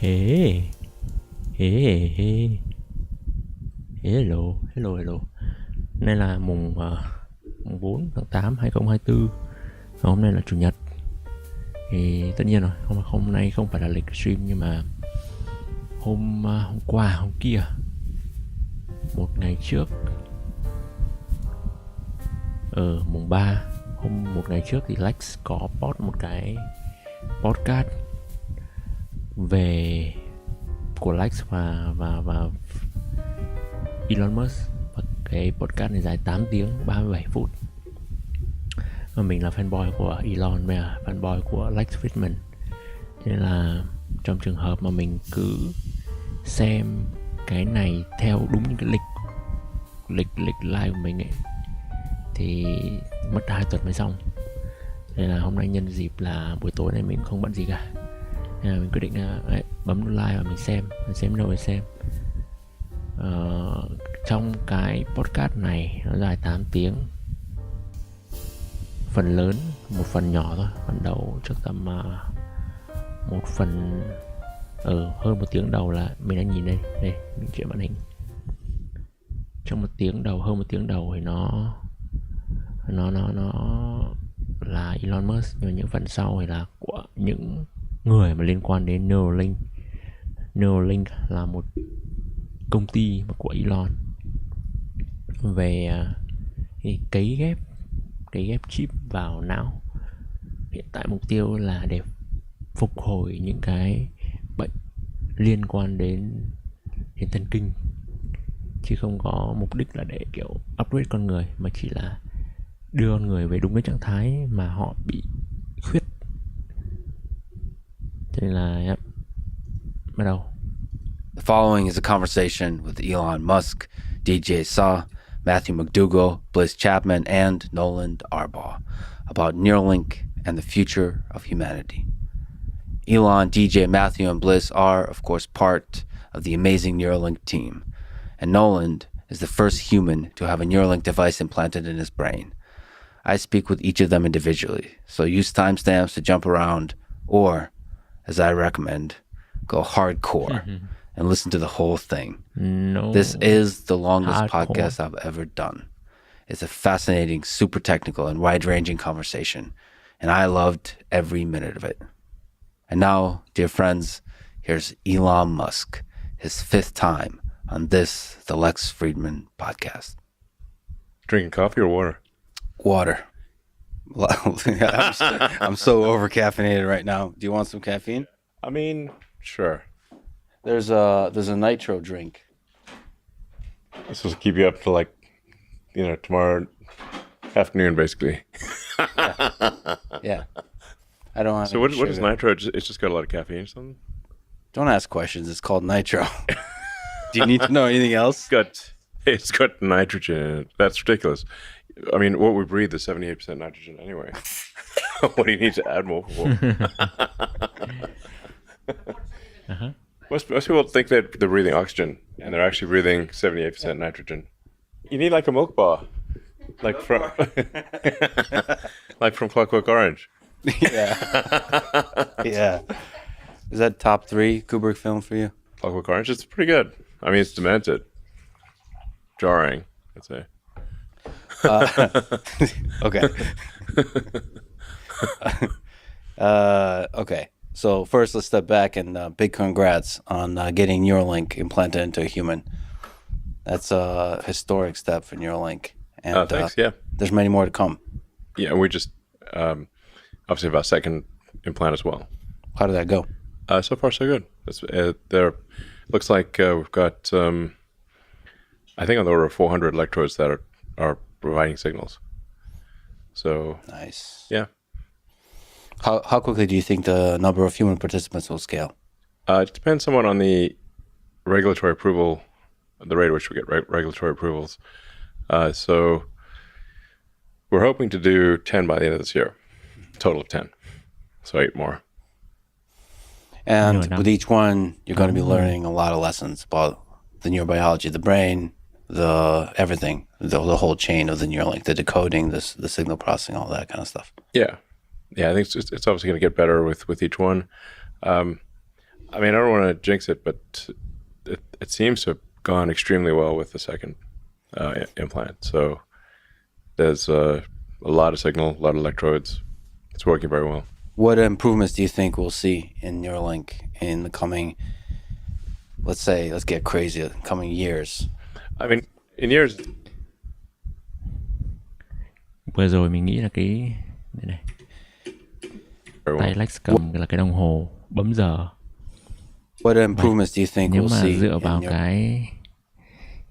Hey, hey, hey. Hello. Nay là mùng 4 tháng 8 2024. Và hôm nay là chủ nhật. Thì tất nhiên rồi, hôm nay không phải là lịch stream, nhưng mà hôm kia, một ngày trước, mùng 3, một ngày trước thì Lex có post một cái podcast về của Lex và Elon Musk, và cái podcast này dài 8 tiếng 37 phút. Và mình là fanboy của Elon và fanboy của Lex Fridman, nên là trong trường hợp mà mình cứ xem cái này theo đúng những cái lịch live của mình ấy thì mất 2 tuần mới xong. Nên là hôm nay nhân dịp là buổi tối này mình không bận gì cả, nên là mình quyết định bấm nút like và mình xem đâu để xem. Trong cái podcast này nó dài 8 tiếng, phần lớn, một phần nhỏ thôi, phần đầu trước tầm một phần hơn một tiếng đầu là mình đang nhìn đây mình chuyển màn hình. Trong hơn một tiếng đầu thì nó là Elon Musk, nhưng những phần sau thì là của những người mà liên quan đến Neuralink. Neuralink là một công ty của Elon về cấy ghép chip vào não. Hiện tại mục tiêu là để phục hồi những cái bệnh liên quan đến thần kinh, chứ không có mục đích là để kiểu upgrade con người, mà chỉ là đưa con người về đúng cái trạng thái mà họ bị khuyết. Cho nên là bắt đầu. The following is a conversation with Elon Musk, DJ Saw, Matthew McDougall, Bliss Chapman, and Nolan Arbaugh about Neuralink and the future of humanity. Elon, DJ, Matthew, and Bliss are, of course, part of the amazing Neuralink team, and Nolan is the first human to have a Neuralink device implanted in his brain. I speak with each of them individually, so use timestamps to jump around, or, as I recommend, go hardcore and listen to the whole thing. No, this is the longest hardcore podcast I've ever done. It's a fascinating, super technical, and wide-ranging conversation, and I loved every minute of it. And now, dear friends, here's Elon Musk, his 5th time on this, the Lex Fridman podcast. Drinking coffee or water? Water. I'm so over-caffeinated right now. Do you want some caffeine? I mean, sure. There's a nitro drink. It's supposed to keep you up till tomorrow afternoon, basically. Yeah. I don't have. So what is nitro? It's just got a lot of caffeine or something? Don't ask questions. It's called nitro. Do you need to know anything else? It's got nitrogen in it. That's ridiculous. I mean, what we breathe is 78% nitrogen anyway. What do you need to add more for? Uh-huh. Most people think that they're breathing oxygen, and they're actually breathing 78% nitrogen. You need like a milk bar, like from Clockwork Orange. Yeah. Yeah. Is that top 3 Kubrick film for you? Clockwork Orange, it's pretty good. I mean, it's demented. Jarring, I'd say. Okay. Okay. So first, let's step back and big congrats on getting Neuralink implanted into a human. That's a historic step for Neuralink. And thanks, yeah. There's many more to come. Yeah, and we just obviously have our second implant as well. How did that go? So far, so good. There looks like we've got, I think, on the order of 400 electrodes that are providing signals. So nice. Yeah. How quickly do you think the number of human participants will scale? It depends somewhat on the regulatory approval, the rate at which we get regulatory approvals. So we're hoping to do 10 by the end of this year, total of 10. So 8 more. And with each one, you're going to be learning a lot of lessons about the neurobiology of the brain, the everything, the whole chain of the Neuralink, the decoding, the signal processing, all that kind of stuff. Yeah. I think it's obviously going to get better with each one. I mean, I don't want to jinx it, but it seems to have gone extremely well with the second implant. So there's a lot of signal, a lot of electrodes. It's working very well. What improvements do you think we'll see in Neuralink in the coming, let's get crazy, coming years? I mean, in years, Vừa rồi mình nghĩ là cái này, very well. tay Lex cầm là cái đồng hồ bấm giờ. What improvements do you think Nếu we'll mà see dựa in vào Neuralink?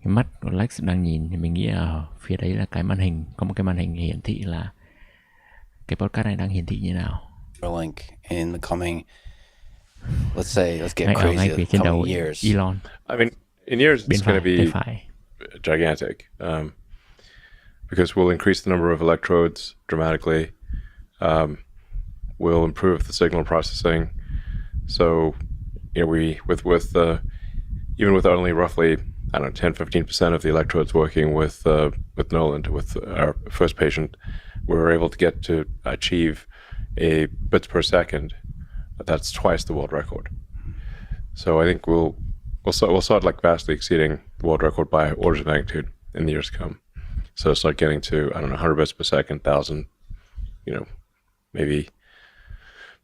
cái mắt của Lex đang nhìn thì mình nghĩ là phía đấy là cái màn hình, có một cái màn hình hiển thị là cái podcast này đang hiển thị như nào. Neuralink in the coming, let's get Ngay crazy, phía trên đầu coming years. Elon. I mean, in years, Bên it's going phải, to tay be phải. gigantic because we'll increase the number of electrodes dramatically. We'll improve the signal processing. So, we with even with only roughly 10-15% of the electrodes working with Nolan, with our first patient, we were able to get to achieve a bits per second. That's twice the world record. So I think we'll start like vastly exceeding the world record by orders of magnitude in the years to come. So start getting to 100 bits per second, 1,000. Maybe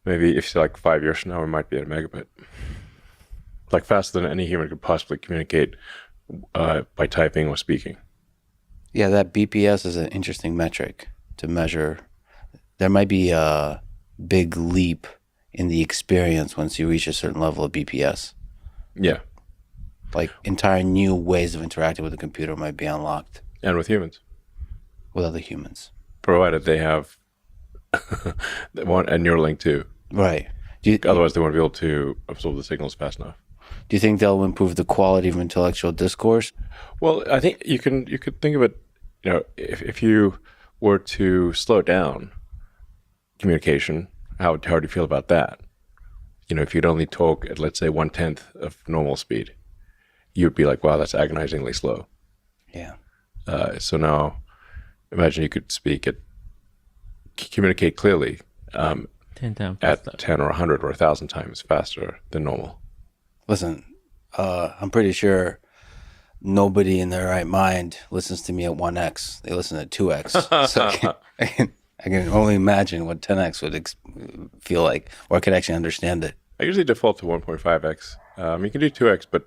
if like 5 years from now we might be at a megabit, like faster than any human could possibly communicate by typing or speaking. Yeah, that BPS is an interesting metric to measure. There might be a big leap in the experience once you reach a certain level of BPS. Yeah, Like entire new ways of interacting with the computer might be unlocked and with humans, with other humans. provided they have they want a Neuralink too. Right. Otherwise, they won't be able to absorb the signals fast enough. Do you think they'll improve the quality of intellectual discourse? Well, I think you could think of it, if you were to slow down communication, how do you feel about that? If you'd only talk at, let's say, 1/10 of normal speed, you'd be like, wow, that's agonizingly slow. Yeah. So now imagine you could communicate clearly 10 times at faster. 10 or 100 or 1,000 times faster than normal. Listen, I'm pretty sure nobody in their right mind listens to me at 1x. They listen at 2x. So I can only imagine what 10x would feel like, or I could actually understand it. I usually default to 1.5x. You can do 2x, but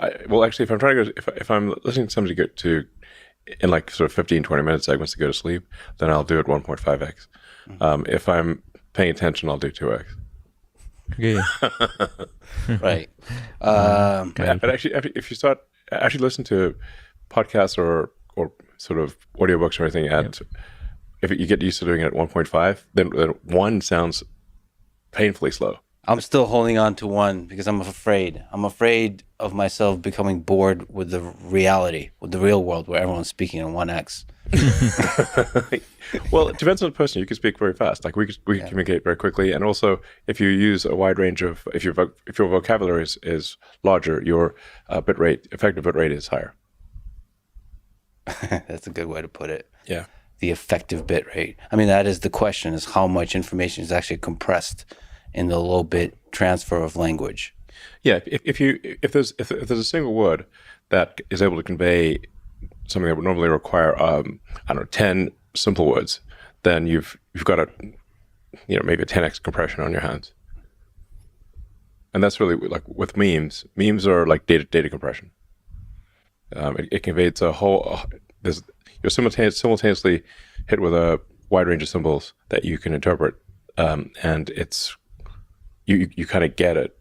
actually, if I'm trying to if I'm listening to somebody go to in like sort of 15-20 minute segments to go to sleep, then I'll do it 1.5x. If I'm paying attention, I'll do 2x. Ghê. Right. But actually, if you start listen to podcasts or sort of audiobooks or anything if you get used to doing it at 1.5, then 1 sounds painfully slow. I'm still holding on to 1 because I'm afraid. I'm afraid of myself becoming bored with the reality, with the real world where everyone's speaking in 1x. Well, it depends on the person. You can speak very fast. Like we can communicate very quickly, and also if you use a wide range of if your vocabulary is larger, your effective bit rate is higher. That's a good way to put it. Yeah. The effective bit rate. I mean, that is the question: is how much information is actually compressed in the low bit transfer of language. Yeah. If there's a single word that is able to convey something that would normally require 10 simple words, then you've got maybe a 10x compression on your hands. And that's really like with memes. Memes are like data compression. It conveys a whole. You're simultaneously hit with a wide range of symbols that you can interpret, and it's you kind of get it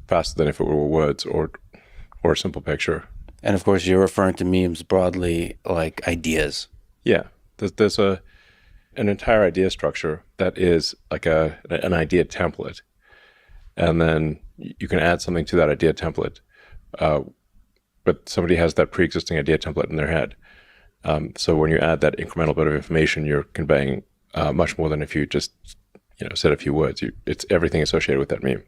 faster than if it were words or a simple picture. And of course, you're referring to memes broadly, like ideas. Yeah, there's an entire idea structure that is like an idea template, and then you can add something to that idea template, but somebody has that pre-existing idea template in their head. So when you add that incremental bit of information, you're conveying much more than if you just said a few words. It's everything associated with that meme.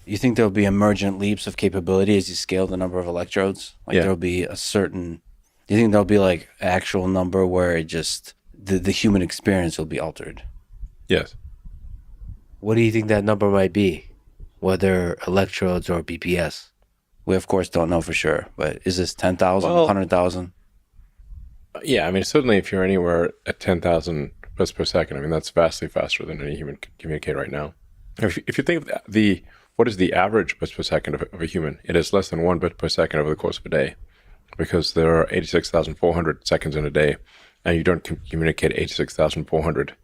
You think there'll be emergent leaps of capability as you scale the number of electrodes? Like Yeah. there'll be a certain. Do you think there'll be like actual number where it just the human experience will be altered? Yes. What do you think that number might be? whether electrodes or BPS? We, of course, don't know for sure, but is this 10,000, Well, 100,000? Yeah, I mean, certainly if you're anywhere at 10,000 bits per second, I mean, that's vastly faster than any human can communicate right now. If you think of what is the average bits per second of a human, it is less than 1 bit per second over the course of a day, because there are 86,400 seconds in a day, and you don't communicate 86,400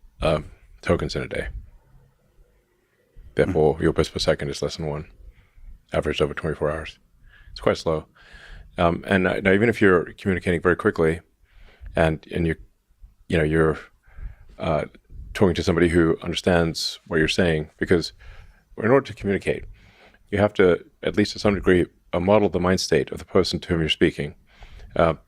tokens in a day. Therefore, your bits per second is less than 1, averaged over 24 hours. It's quite slow. And now, even if you're communicating very quickly, and you're talking to somebody who understands what you're saying, because in order to communicate, you have to, at least to some degree, model the mind state of the person to whom you're speaking.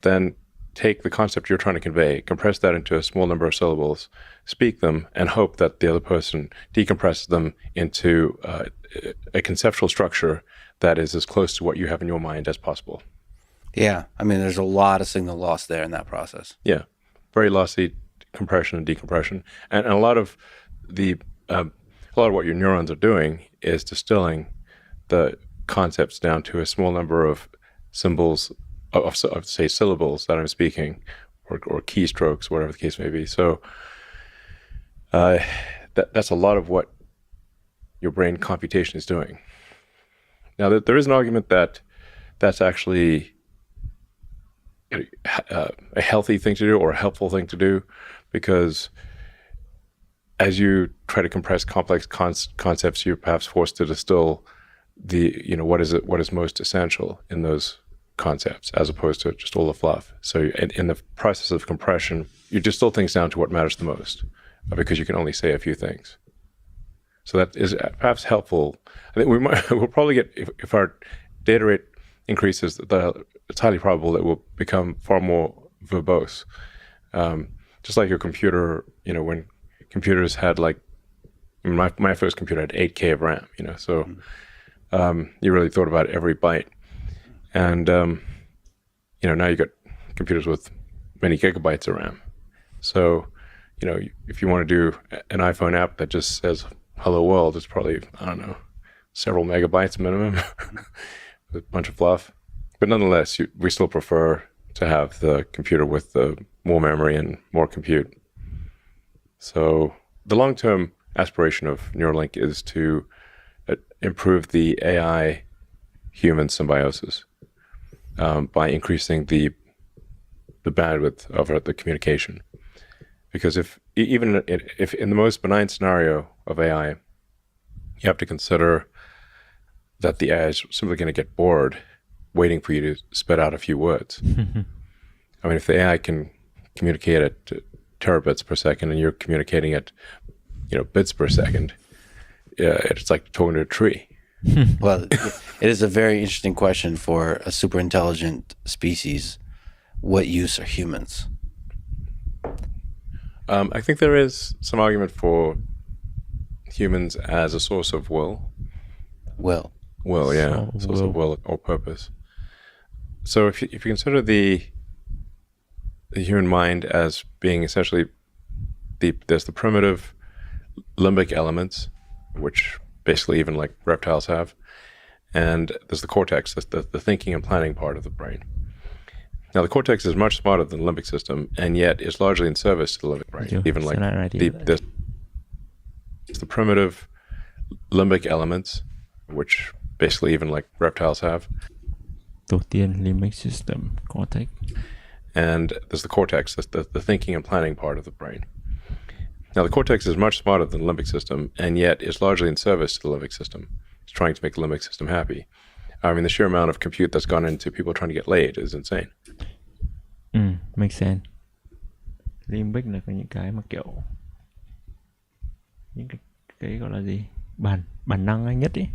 Then take the concept you're trying to convey, compress that into a small number of syllables, speak them, and hope that the other person decompresses them into a conceptual structure that is as close to what you have in your mind as possible. Yeah, I mean, there's a lot of signal loss there in that process. Yeah, very lossy compression and decompression, and a lot of what your neurons are doing is distilling the concepts down to a small number of symbols of say syllables that I'm speaking, or keystrokes, whatever the case may be. So that's a lot of what your brain computation is doing. Now, there is an argument that that's actually a healthy thing to do, or a helpful thing to do, because as you try to compress complex concepts, you're perhaps forced to distill what is most essential in those concepts, as opposed to just all the fluff. So in the process of compression, you distill things down to what matters the most, because you can only say a few things. So that is perhaps helpful. I think we'll probably get, if our data rate increases, it's highly probable that we'll become far more verbose. Just like your computer, when computers had my first computer had 8K of RAM, so you really thought about every byte. And, now you got computers with many gigabytes of RAM. So, if you want to do an iPhone app that just says hello world, it's probably, I don't know, several megabytes minimum, a bunch of fluff. But nonetheless, we still prefer to have the computer with the more memory and more compute. So the long-term aspiration of Neuralink is to improve the AI-human symbiosis by increasing the bandwidth of the communication. Because if in the most benign scenario of AI, you have to consider that the AI is simply going to get bored waiting for you to spit out a few words. I mean, if the AI can communicate at terabits per second and you're communicating at, bits per second, it's like talking to a tree. Well, it is a very interesting question for a super intelligent species. What use are humans? I think there is some argument for humans as a source of will. Will, yeah, source of will or purpose. So if you consider the human mind as being essentially there's the primitive limbic elements, which basically even like reptiles have, and there's the cortex, that's the thinking and planning part of the brain. Now, the cortex is much smarter than the limbic system, and yet is largely in service to the limbic brain. Even like the primitive limbic elements, which basically even like reptiles have. Đầu tiên, limbic system, cortex. And there's the cortex, that's the thinking and planning part of the brain. Now, the cortex is much smarter than the limbic system, and yet is largely in service to the limbic system. It's trying to make the limbic system happy. I mean, the sheer amount of compute that's gone into people trying to get laid is insane. Makes sense. Limbic là có những cái mà kiểu những cái gọi là gì, bản năng nhất ấy.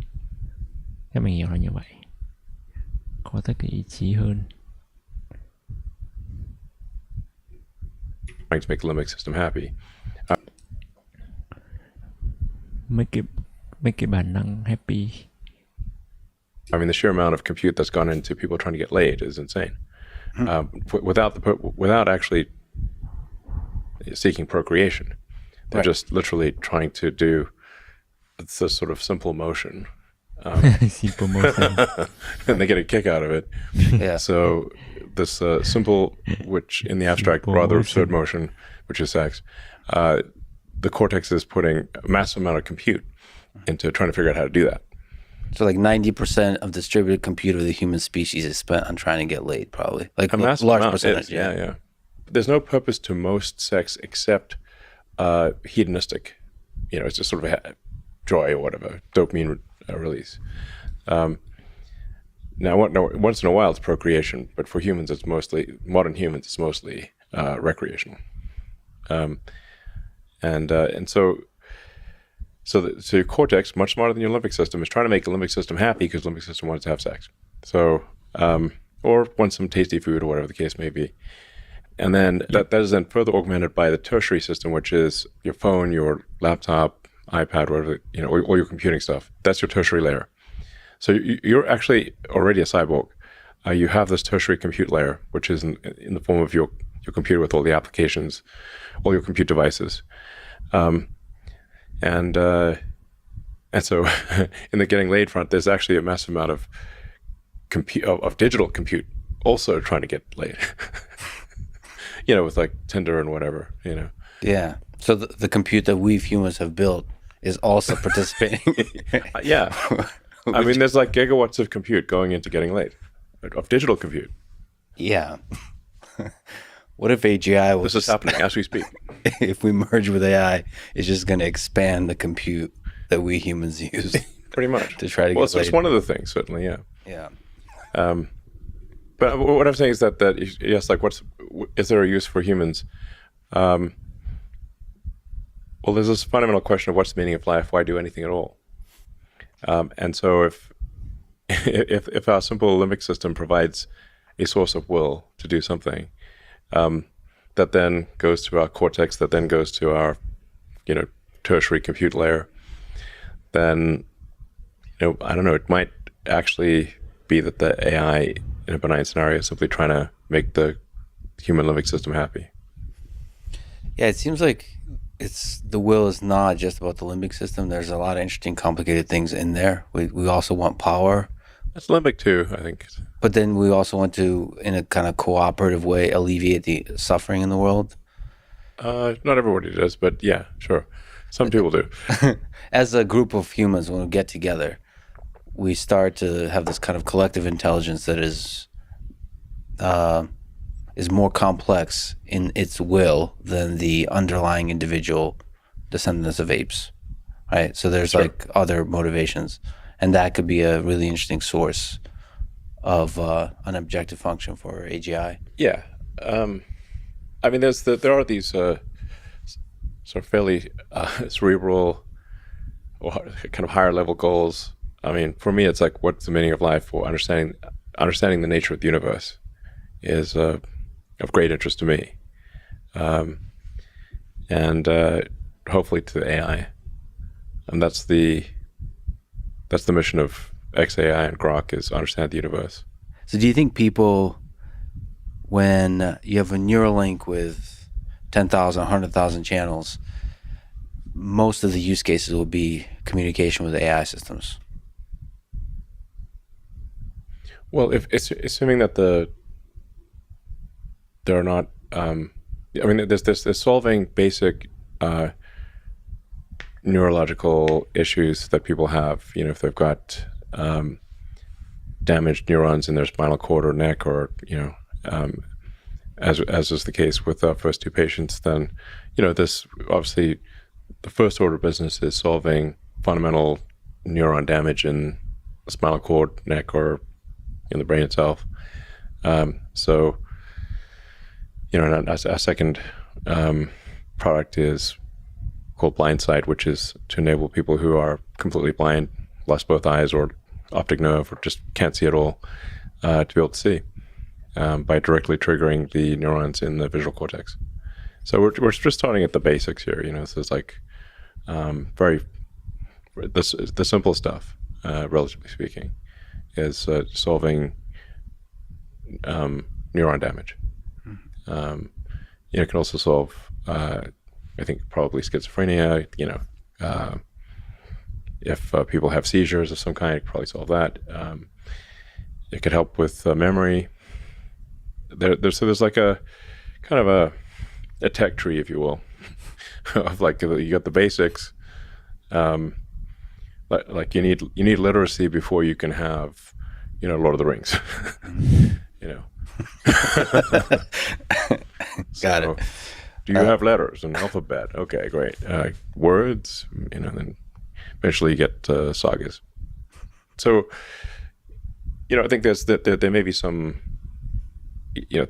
Theo mình hiểu là như vậy. Có tất cái ý chí hơn. Trying to make the limbic system happy. Mấy cái bản năng happy. I mean, the sheer amount of compute that's gone into people trying to get laid is insane. Without actually seeking procreation, they're just literally trying to do this sort of simple motion Simple motion. and they get a kick out of it. Yeah. So this simple, which in the abstract, Simple rather motion. absurd motion, which is sex, the cortex is putting a massive amount of compute into trying to figure out how to do that. So like 90% of distributed compute of the human species is spent on trying to get laid, probably. Like A massive large amount. percentage. Yeah. There's no purpose to most sex except hedonistic. It's just sort of a joy or whatever, dopamine release. Now, once in a while, it's procreation, but for humans, it's mostly modern humans. It's mostly recreational, and so your cortex, much smarter than your limbic system, is trying to make the limbic system happy because the limbic system wants to have sex. So, or wants some tasty food or whatever the case may be. And then that is then further augmented by the tertiary system, which is your phone, your laptop, iPad, whatever, all your computing stuff. That's your tertiary layer. So you're actually already a cyborg. You have this tertiary compute layer, which is in the form of your computer with all the applications, all your compute devices. And so in the getting laid front, there's actually a massive amount of digital compute also trying to get laid. With like Tinder and whatever, Yeah. So the compute that we humans have built is also participating. Yeah. I mean, there's like gigawatts of compute going into getting laid, of digital compute. Yeah. What if AGI was... This is happening as we speak. If we merge with AI, it's just going to expand the compute that we humans use. Pretty much. To try to well, get laid. it's one of the things, certainly, yeah. Yeah. But what I'm saying is that yes, like is there a use for humans? Well, there's this fundamental question of what's the meaning of life? Why do anything at all? And so if our simple limbic system provides a source of will to do something, that then goes to our cortex, that then goes to our, tertiary compute layer, then, I don't know, it might actually be that the AI in a benign scenario is simply trying to make the human limbic system happy. Yeah, it seems like the will is not just about the limbic system. There's a lot of interesting, complicated things in there. We also want power. That's limbic too, I think. But then we also want to, in a kind of cooperative way, alleviate the suffering in the world. Not everybody does, but yeah, sure. Some people do. As a group of humans, when we get together, we start to have this kind of collective intelligence that is more complex in its will than the underlying individual descendants of apes, right? So there's like other motivations, and that could be a really interesting source of an objective function for AGI. Yeah. I mean, there are these sort of fairly cerebral or kind of higher level goals. I mean, for me, it's like, what's the meaning of life? Or understanding the nature of the universe is of great interest to me, and hopefully to the AI. And that's the mission of XAI and Grok, is understand the universe. So do you think people, when you have a Neuralink with 10,000, 100,000 channels, most of the use cases will be communication with AI systems? Well, if it's assuming that there are not, I mean, there's solving basic neurological issues that people have. If they've got damaged neurons in their spinal cord or neck, or as is the case with our first two patients, then this obviously the first order of business is solving fundamental neuron damage in the spinal cord, neck, or in the brain itself. So, our second product is called Blindsight, which is to enable people who are completely blind, lost both eyes or optic nerve, or just can't see at all, to be able to see by directly triggering the neurons in the visual cortex. So we're just starting at the basics here. So it's like the simple stuff, relatively speaking, is solving neuron damage. It can also solve, I think, probably schizophrenia. if people have seizures of some kind, it could probably solve that. It could help with memory. So there's like a kind of a tech tree, if you will, of like you got the basics. Like you need literacy before you can have, Lord of the Rings. Got it. Do you have letters and alphabet? Okay, great. Words, then eventually you get sagas. So, I think there may be some,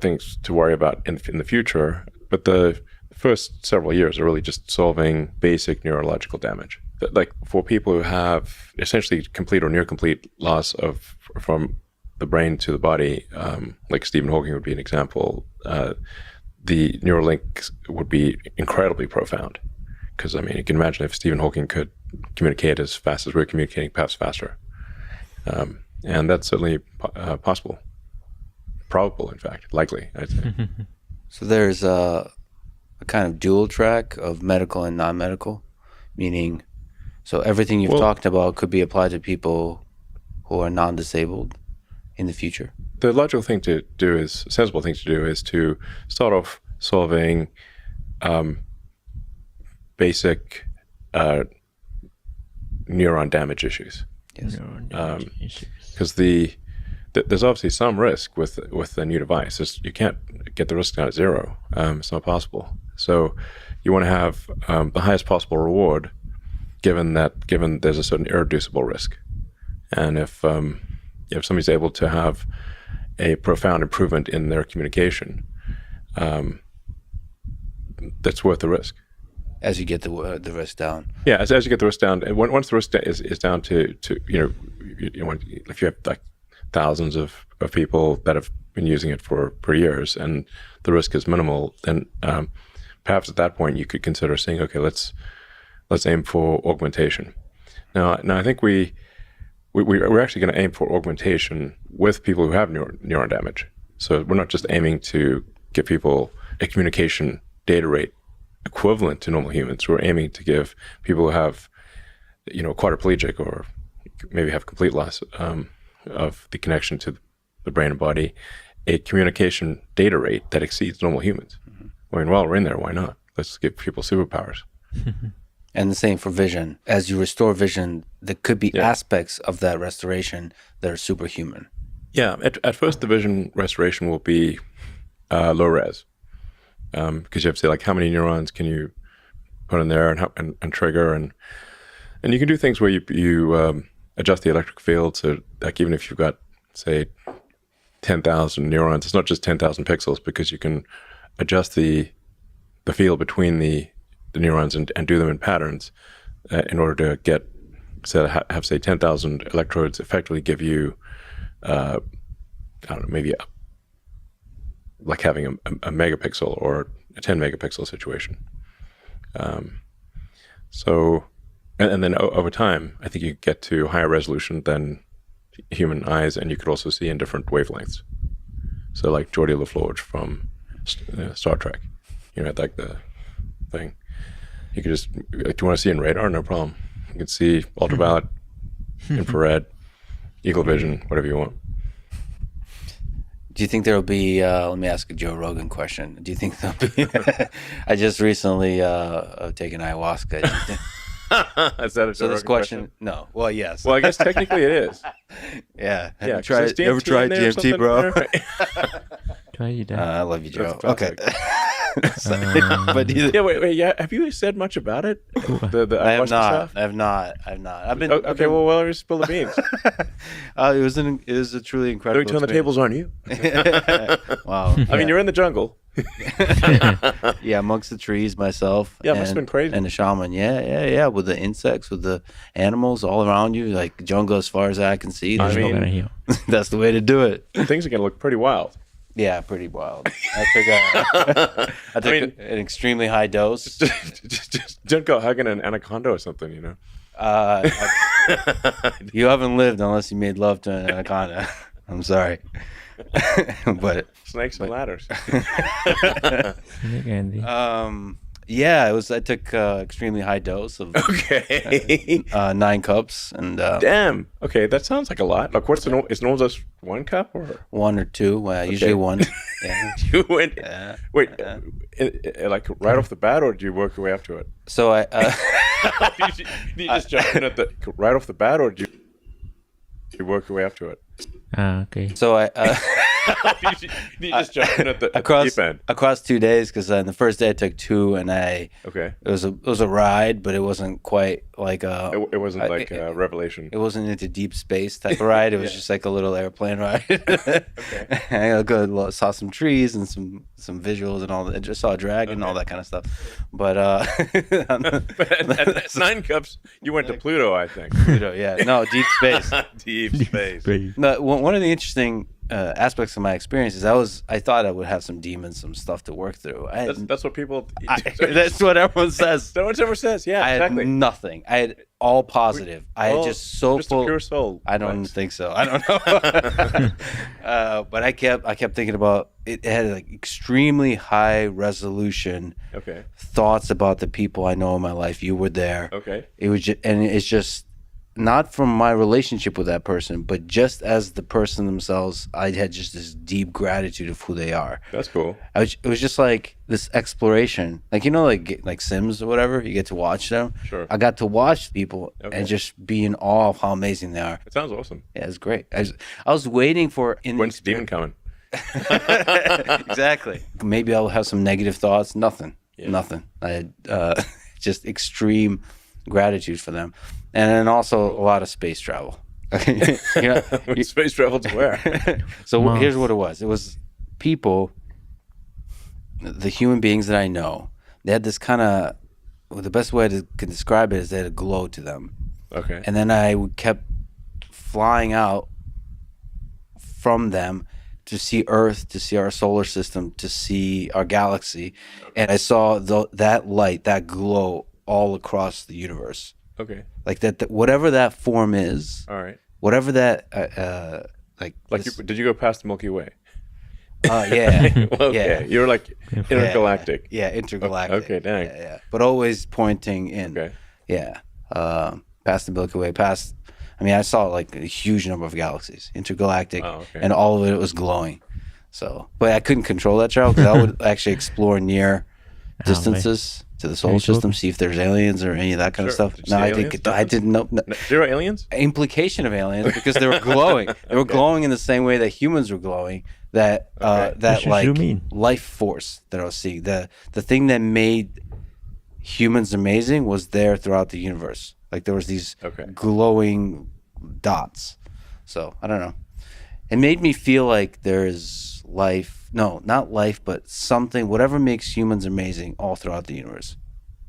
things to worry about in the future, but the first several years are really just solving basic neurological damage. Like for people who have essentially complete or near complete loss from the brain to the body, like Stephen Hawking would be an example, the Neuralink would be incredibly profound. Because, you can imagine if Stephen Hawking could communicate as fast as we're communicating, perhaps faster. And that's certainly possible. Probable, in fact. Likely, I'd say. So there's a kind of dual track of medical and non-medical, meaning, so everything you've talked about could be applied to people who are non-disabled in the future. The logical thing to do is, sensible thing to do is to start off solving basic neuron damage issues. Yes. Because there's obviously some risk with the new device. You can't get the risk down to zero. It's not possible. So you want to have the highest possible reward, given there's a certain irreducible risk. And if somebody's able to have a profound improvement in their communication, that's worth the risk. As you get the risk down. Yeah, as you get the risk down, and once the risk is down to if you have like thousands of people that have been using it for years, and the risk is minimal, then perhaps at that point you could consider saying, okay, let's aim for augmentation. Now I think we're actually going to aim for augmentation with people who have neuron damage. So we're not just aiming to give people a communication data rate equivalent to normal humans. We're aiming to give people who have, quadriplegic or maybe have complete loss of the connection to the brain and body, a communication data rate that exceeds normal humans. Mm-hmm. While we're in there, why not? Let's give people superpowers. And the same for vision. As you restore vision, there could be aspects of that restoration that are superhuman. Yeah, at first the vision restoration will be low res. Because you have to say, like, how many neurons can you put in there and trigger, and you can do things where you adjust the electric field. So, like, even if you've got, say, 10,000 neurons, it's not just 10,000 pixels, because you can adjust the field between the neurons and do them in patterns in order to get, have say 10,000 electrodes effectively give you, I don't know, maybe like having a megapixel or a 10 megapixel situation. So, and then over time, I think you get to higher resolution than human eyes, and you could also see in different wavelengths. So like Geordie LaForge from Star Trek, like the thing. You could just, like, do you want to see in radar? No problem. You can see ultraviolet, infrared, eagle vision, whatever you want. Do you think there'll be, let me ask a Joe Rogan question. Do you think there'll be, I just recently taken ayahuasca. Is that a So this question? No. Well, yes. Well, I guess technically it is. Yeah. Yeah. Ever tried DMT, bro? Try you down. I love you, Joe. That's Okay. but wait. Yeah. Have you said much about it? The I have ayahuasca not. stuff? I have not. I've been. Okay. Well, why don't you spill the beans? It was a truly incredible. Don't turn the tables on you. Wow. I mean, you're in the jungle. Yeah, amongst the trees, myself. Yeah, it must have been crazy. And the shaman. Yeah. With the insects, with the animals all around you, like jungle as far as I can see. I mean, gonna heal. That's the way to do it. Things are gonna look pretty wild. Yeah, pretty wild. I took an extremely high dose. Just don't go hugging an anaconda or something, You haven't lived unless you made love to an anaconda. I'm sorry. But snakes and ladders. Snake Andy. Yeah, it was. I took extremely high dose of Okay. 9 cups and Damn. Okay, that sounds like a lot. Like, what's the normal? Is normal just 1 cup or 1 or 2? Usually 1. Yeah. you went? Yeah. Wait, like right off the bat, or do you work your way up to it? So I Did you just jump in at the right off the bat, or do you work your way up to it? Okay. so I Did you just jump in at the across deep end? across 2 days, because on the first day I took 2, and Okay. it was a ride, but it wasn't quite like a. It wasn't like a revelation. It wasn't into deep space type of ride. It was just like a little airplane ride. Okay. I saw some trees and some visuals and all that. I just saw a dragon and all that kind of stuff. But But at 9 cups, you went to Pluto, I think. Pluto, yeah, no, deep space. Deep space. No, one of the interesting aspects of my experience is I thought I would have some demons, some stuff to work through. That's what people. That's what everyone says. No one ever says. Yeah, I had exactly. nothing. I had all positive. I had just so just full. a pure soul. I don't think so. I don't know. But I kept thinking about it. It had like extremely high resolution Okay. thoughts about the people I know in my life. You were there. Okay. It was just, and it's just not from my relationship with that person, but just as the person themselves, I had just this deep gratitude of who they are. That's cool. It was just like this exploration, like like Sims or whatever. You get to watch them. Sure. I got to watch people and just be in awe of how amazing they are. It sounds awesome. Yeah, it's great. I was waiting for When's the demon coming? Exactly. Maybe I'll have some negative thoughts. Nothing. Yeah. Nothing. I had just extreme gratitude for them, and then also a lot of space travel. Space travel to where? So Mars. here's what it was. It was people, the human beings that I know. They had this kind of, well, the best way to can describe it is they had a glow to them. Okay. And then I kept flying out from them to see Earth, to see our solar system, to see our galaxy. And I saw that light, that glow all across the universe. Okay. Like that whatever that form is, All right. whatever that, Did you go past the Milky Way? yeah. Okay. Yeah. You're like intergalactic. Yeah, intergalactic. Okay, dang. Yeah. But always pointing in. Okay. Yeah. Past the Milky Way, I saw like a huge number of galaxies, intergalactic, and all of it was glowing. So, but I couldn't control that travel because I would actually explore near distances to the solar system, see if there's aliens or any of that kind of stuff. Did you No, see I aliens? didn't. I didn't know. No. Zero aliens? Implication of aliens because they were glowing. They were glowing in the same way that humans were glowing. That What like you mean? life force that I was seeing. The thing that made humans amazing was there throughout the universe. Like there was these glowing dots. So I don't know. It made me feel like there's life. No, not life, but something. Whatever makes humans amazing all throughout the universe.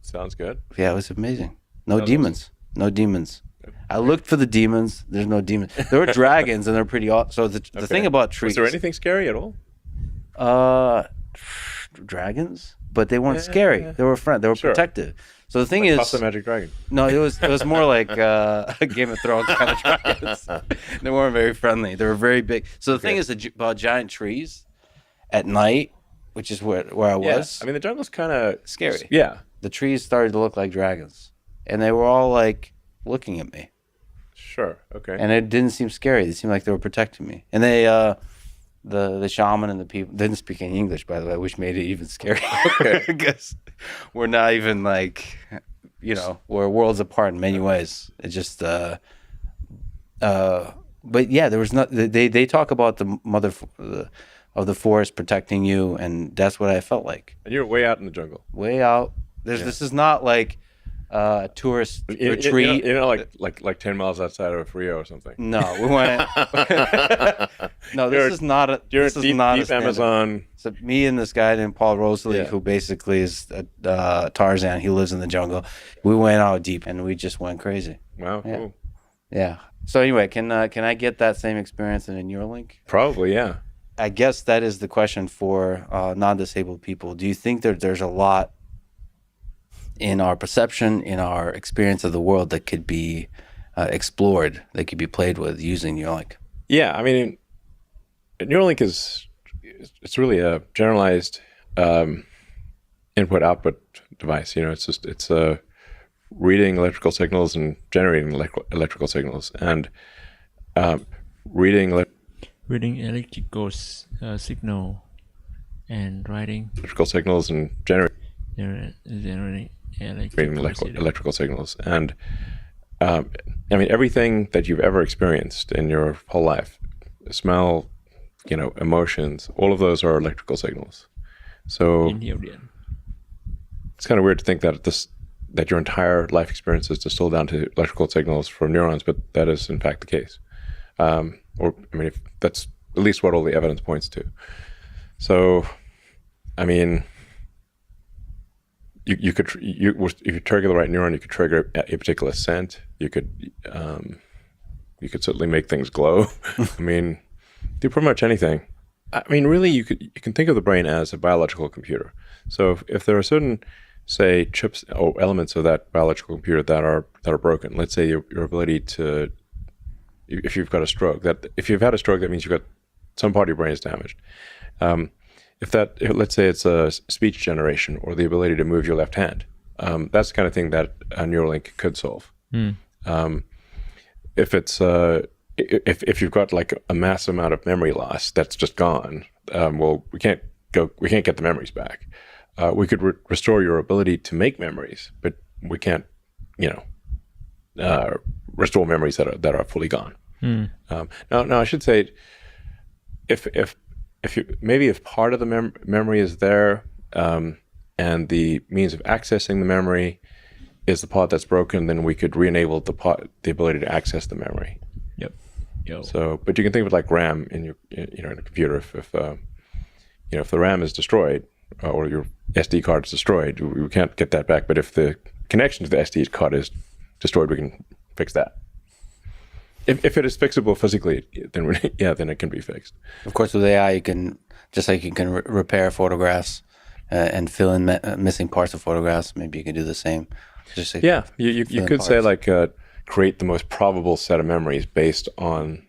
Sounds good. Yeah, it was amazing. No demons. No demons. I looked for the demons. There's no demons. There were dragons, and they're pretty awesome. So the thing about trees. Was there anything scary at all? Dragons, but they weren't scary. They were friend. They were protective. So the thing is, Puff the Magic Dragon. no, it was more like Game of Thrones kind of dragons. They weren't very friendly. They were very big. So the thing is about giant trees at night, which is where I was. I mean, the jungle's kind of scary. Yeah. The trees started to look like dragons, and they were all like looking at me. Sure. Okay. And it didn't seem scary. They seemed like they were protecting me. And they, the shaman and the people didn't speak any English, by the way, which made it even scarier. Because we're not even like, we're worlds apart in many ways. It just, but yeah, there was not. They talk about the mother of the forest protecting you, and that's what I felt like. And you're way out in the jungle. Way out. This is not like a tourist retreat. Like 10 miles outside of Rio or something. No, we went. No, this is not a. You're this a is deep, not a deep standard. Amazon. So me and this guy named Paul Rosalie, who basically is Tarzan. He lives in the jungle. We went out deep and we just went crazy. Wow, cool. Yeah. So anyway, can I get that same experience in a Neuralink? Probably, yeah. I guess that is the question for non-disabled people. Do you think that there's a lot in our perception, in our experience of the world that could be explored, that could be played with using Neuralink? Yeah, I mean, Neuralink it's really a generalized input-output device. It's reading electrical signals and generating electrical signals, and reading electrical signal and writing electrical signals and generating generating electrical signals. And everything that you've ever experienced in your whole life, smell, emotions, all of those are electrical signals. So it's kind of weird to think that your entire life experience is distilled down to electrical signals from neurons, but that is in fact the case. If that's at least what all the evidence points to. So, if you trigger the right neuron, you could trigger a particular scent. You could certainly make things glow. Do pretty much anything. Really, you can think of the brain as a biological computer. So if there are certain, say, chips or elements of that biological computer that are broken, let's say your ability to, if you've got a stroke, if you've had a stroke, that means you've got some part of your brain is damaged. Let's say it's a speech generation or the ability to move your left hand, that's the kind of thing that a Neuralink could solve. If it's if you've got like a massive amount of memory loss that's just gone, we can't get the memories back. We could restore your ability to make memories, but we can't, restore memories that are fully gone. Now I should say, if part of the memory is there, and the means of accessing the memory is the part that's broken, then we could re-enable the ability to access the memory. Yep. So, but you can think of it like RAM in in a computer. If the RAM is destroyed, or your SD card is destroyed, we can't get that back. But if the connection to the SD card is destroyed, we can fix that. If it is fixable physically, then it can be fixed. Of course, with AI, you can, just like you can repair photographs and fill in missing parts of photographs. Maybe you can do the same. You could say like create the most probable set of memories based on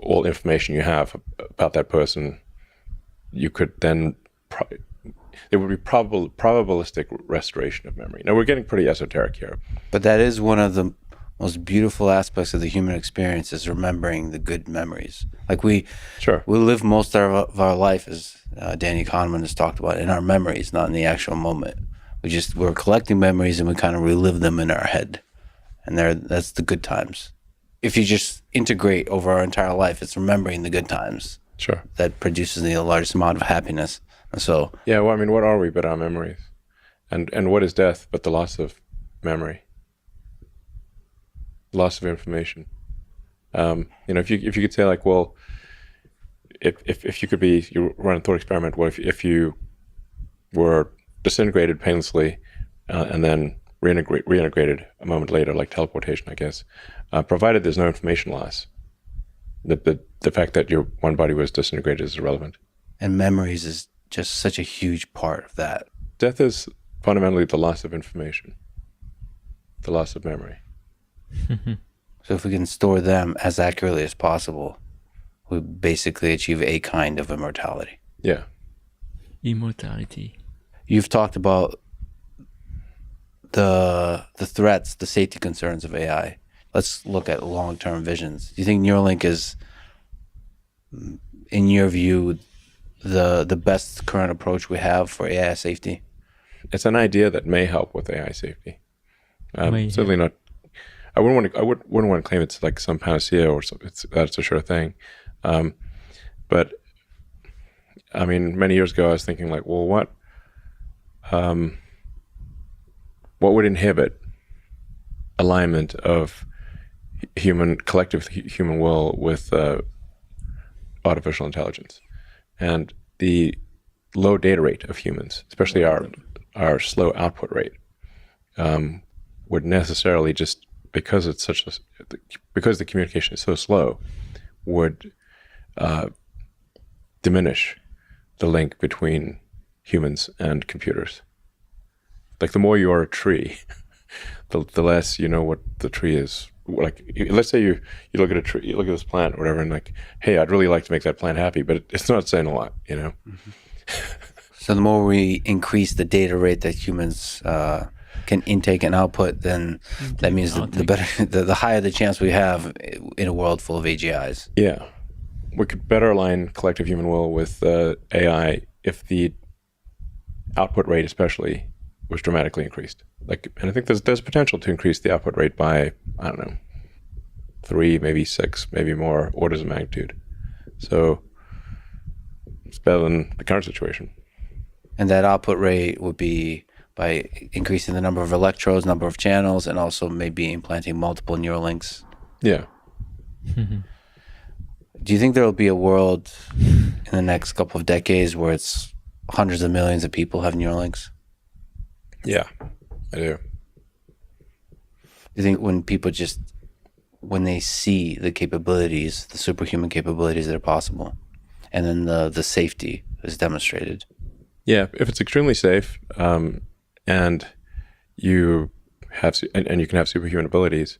all information you have about that person. You could then there would be probabilistic restoration of memory. Now we're getting pretty esoteric here, but that is one of the most beautiful aspects of the human experience, is remembering the good memories. Like we live most of our life, as Danny Kahneman has talked about, in our memories, not in the actual moment. We're collecting memories and we kind of relive them in our head, and that's the good times. If you just integrate over our entire life, it's remembering the good times. Sure. That produces the largest amount of happiness. And so what are we but our memories, and what is death but the loss of memory? Loss of information. If you could say like, well, if you could you run a thought experiment, what if you were disintegrated painlessly and then reintegrated a moment later, like teleportation, I guess, provided there's no information loss, the fact that your one body was disintegrated is irrelevant. And memories is just such a huge part of that. Death is fundamentally the loss of information, the loss of memory. So if we can store them as accurately as possible, we basically achieve a kind of immortality. Yeah. Immortality. You've talked about the threats, the safety concerns of AI. Let's look at long-term visions. Do you think Neuralink is, in your view, the best current approach we have for AI safety? It's an idea that may help with AI safety. Certainly not. I wouldn't want to claim it's like some panacea or something. That's a sure thing. But many years ago, I was thinking like, well, what would inhibit alignment of collective human will with artificial intelligence? And the low data rate of humans, especially our slow output rate, would necessarily just, because the communication is so slow, would diminish the link between humans and computers. Like the more you are a tree, the less you know what the tree is. Like, let's say you look at a tree, you look at this plant or whatever, and like, hey, I'd really like to make that plant happy, but it's not saying a lot, Mm-hmm. So the more we increase the data rate that humans can intake and output, then that means the better, the higher the chance we have in a world full of AGIs. Yeah. We could better align collective human will with AI if the output rate especially was dramatically increased. And I think there's potential to increase the output rate by, I don't know, 3, maybe 6, maybe more orders of magnitude. So it's better than the current situation. And that output rate would be by increasing the number of electrodes, number of channels, and also maybe implanting multiple Neuralinks. Yeah. Do you think there will be a world in the next couple of decades where it's hundreds of millions of people have Neuralinks? Yeah, I do. Do you think when they see the capabilities, the superhuman capabilities that are possible, and then the safety is demonstrated? Yeah, if it's extremely safe, and you have and you can have superhuman abilities,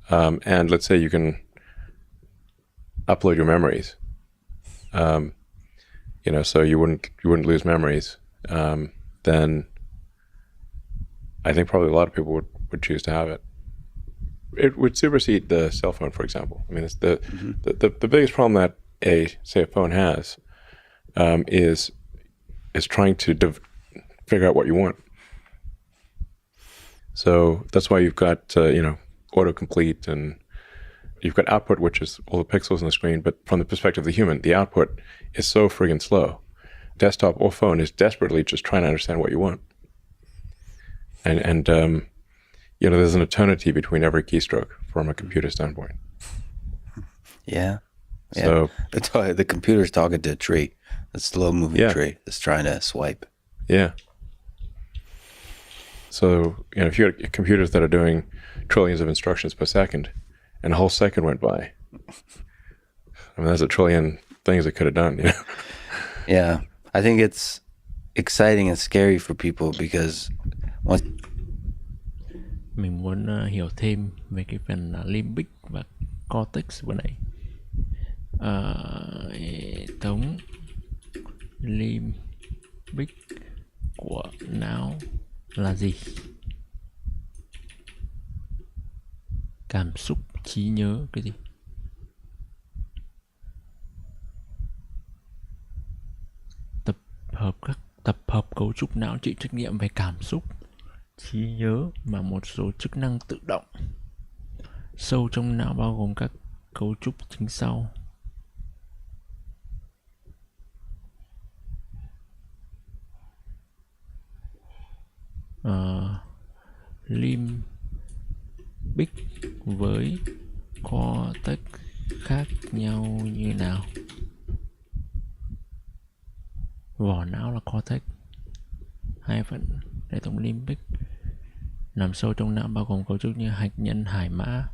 and let's say you can upload your memories, so you wouldn't lose memories, then I think probably a lot of people would choose to have it. It would supersede the cell phone, for example. I mean, it's the biggest problem that a phone has is trying to figure out what you want. So that's why you've got autocomplete, and you've got output, which is all the pixels on the screen. But from the perspective of the human, the output is so friggin' slow. Desktop or phone is desperately just trying to understand what you want. And there's an eternity between every keystroke from a computer standpoint. Yeah. So the computer's talking to a tree, a slow-moving tree that's trying to swipe. Yeah. So if you got computers that are doing trillions of instructions per second, and a whole second went by, I mean, that's a trillion things it could have done. Yeah, I think it's exciting and scary for people because once mình muốn hiểu thêm về cái phần limbic và cortex bên này. Hệ thống limbic của não là gì? Cảm xúc, trí nhớ, cái gì? Tập hợp cấu trúc não chịu trách nhiệm về cảm xúc, trí nhớ và một số chức năng tự động. Sâu trong não bao gồm các cấu trúc chính sau. Limbic với cortex khác nhau như nào? Vỏ não là cortex, 2 phần hệ thống limbic nằm sâu trong não bao gồm cấu trúc như hạch nhân, hải mã,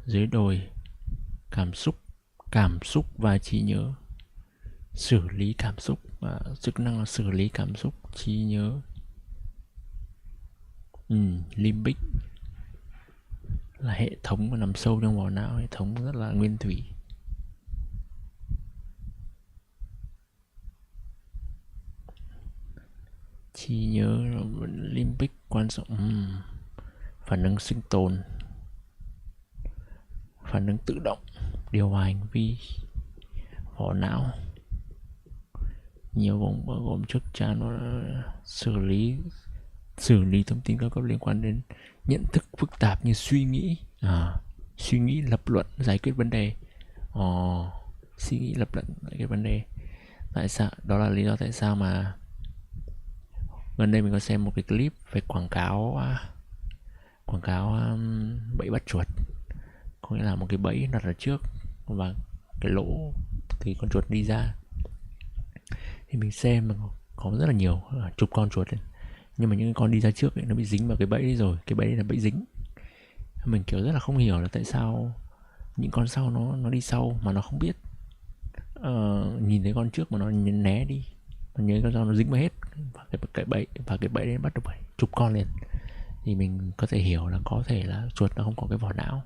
dưới đồi, cảm xúc và trí nhớ. Xử lý cảm xúc và chức năng là xử lý cảm xúc, trí nhớ. Limbic là hệ thống mà nằm sâu trong vỏ não, hệ thống rất là nguyên thủy. Trí nhớ limbic quan trọng, phản ứng sinh tồn, phản ứng tự động, điều hòa hành vi. Vỏ não nhiều vùng bao gồm chắc chắn nó xử lý thông tin cao cấp liên quan đến nhận thức phức tạp như suy nghĩ, lập luận, giải quyết vấn đề. Suy nghĩ, lập luận, giải quyết vấn đề. Tại sao? Đó là lý do tại sao mà gần đây mình có xem một cái clip về quảng cáo bẫy bắt chuột. Có nghĩa là một cái bẫy đặt ở trước và cái lỗ thì con chuột đi ra. Thì mình xem mà có rất là nhiều, chục con chuột ấy. Nhưng mà những con đi ra trước ấy, nó bị dính vào cái bẫy đấy rồi. Cái bẫy đấy là bẫy dính. Mình kiểu rất là không hiểu là tại sao những con sau nó đi sau mà nó không biết. Nhìn thấy con trước mà nó né đi, mà nhớ con sau nó dính vào hết và cái bẫy đấy bắt được phải chục con liền. Thì mình có thể hiểu là có thể là chuột nó không có cái vỏ não,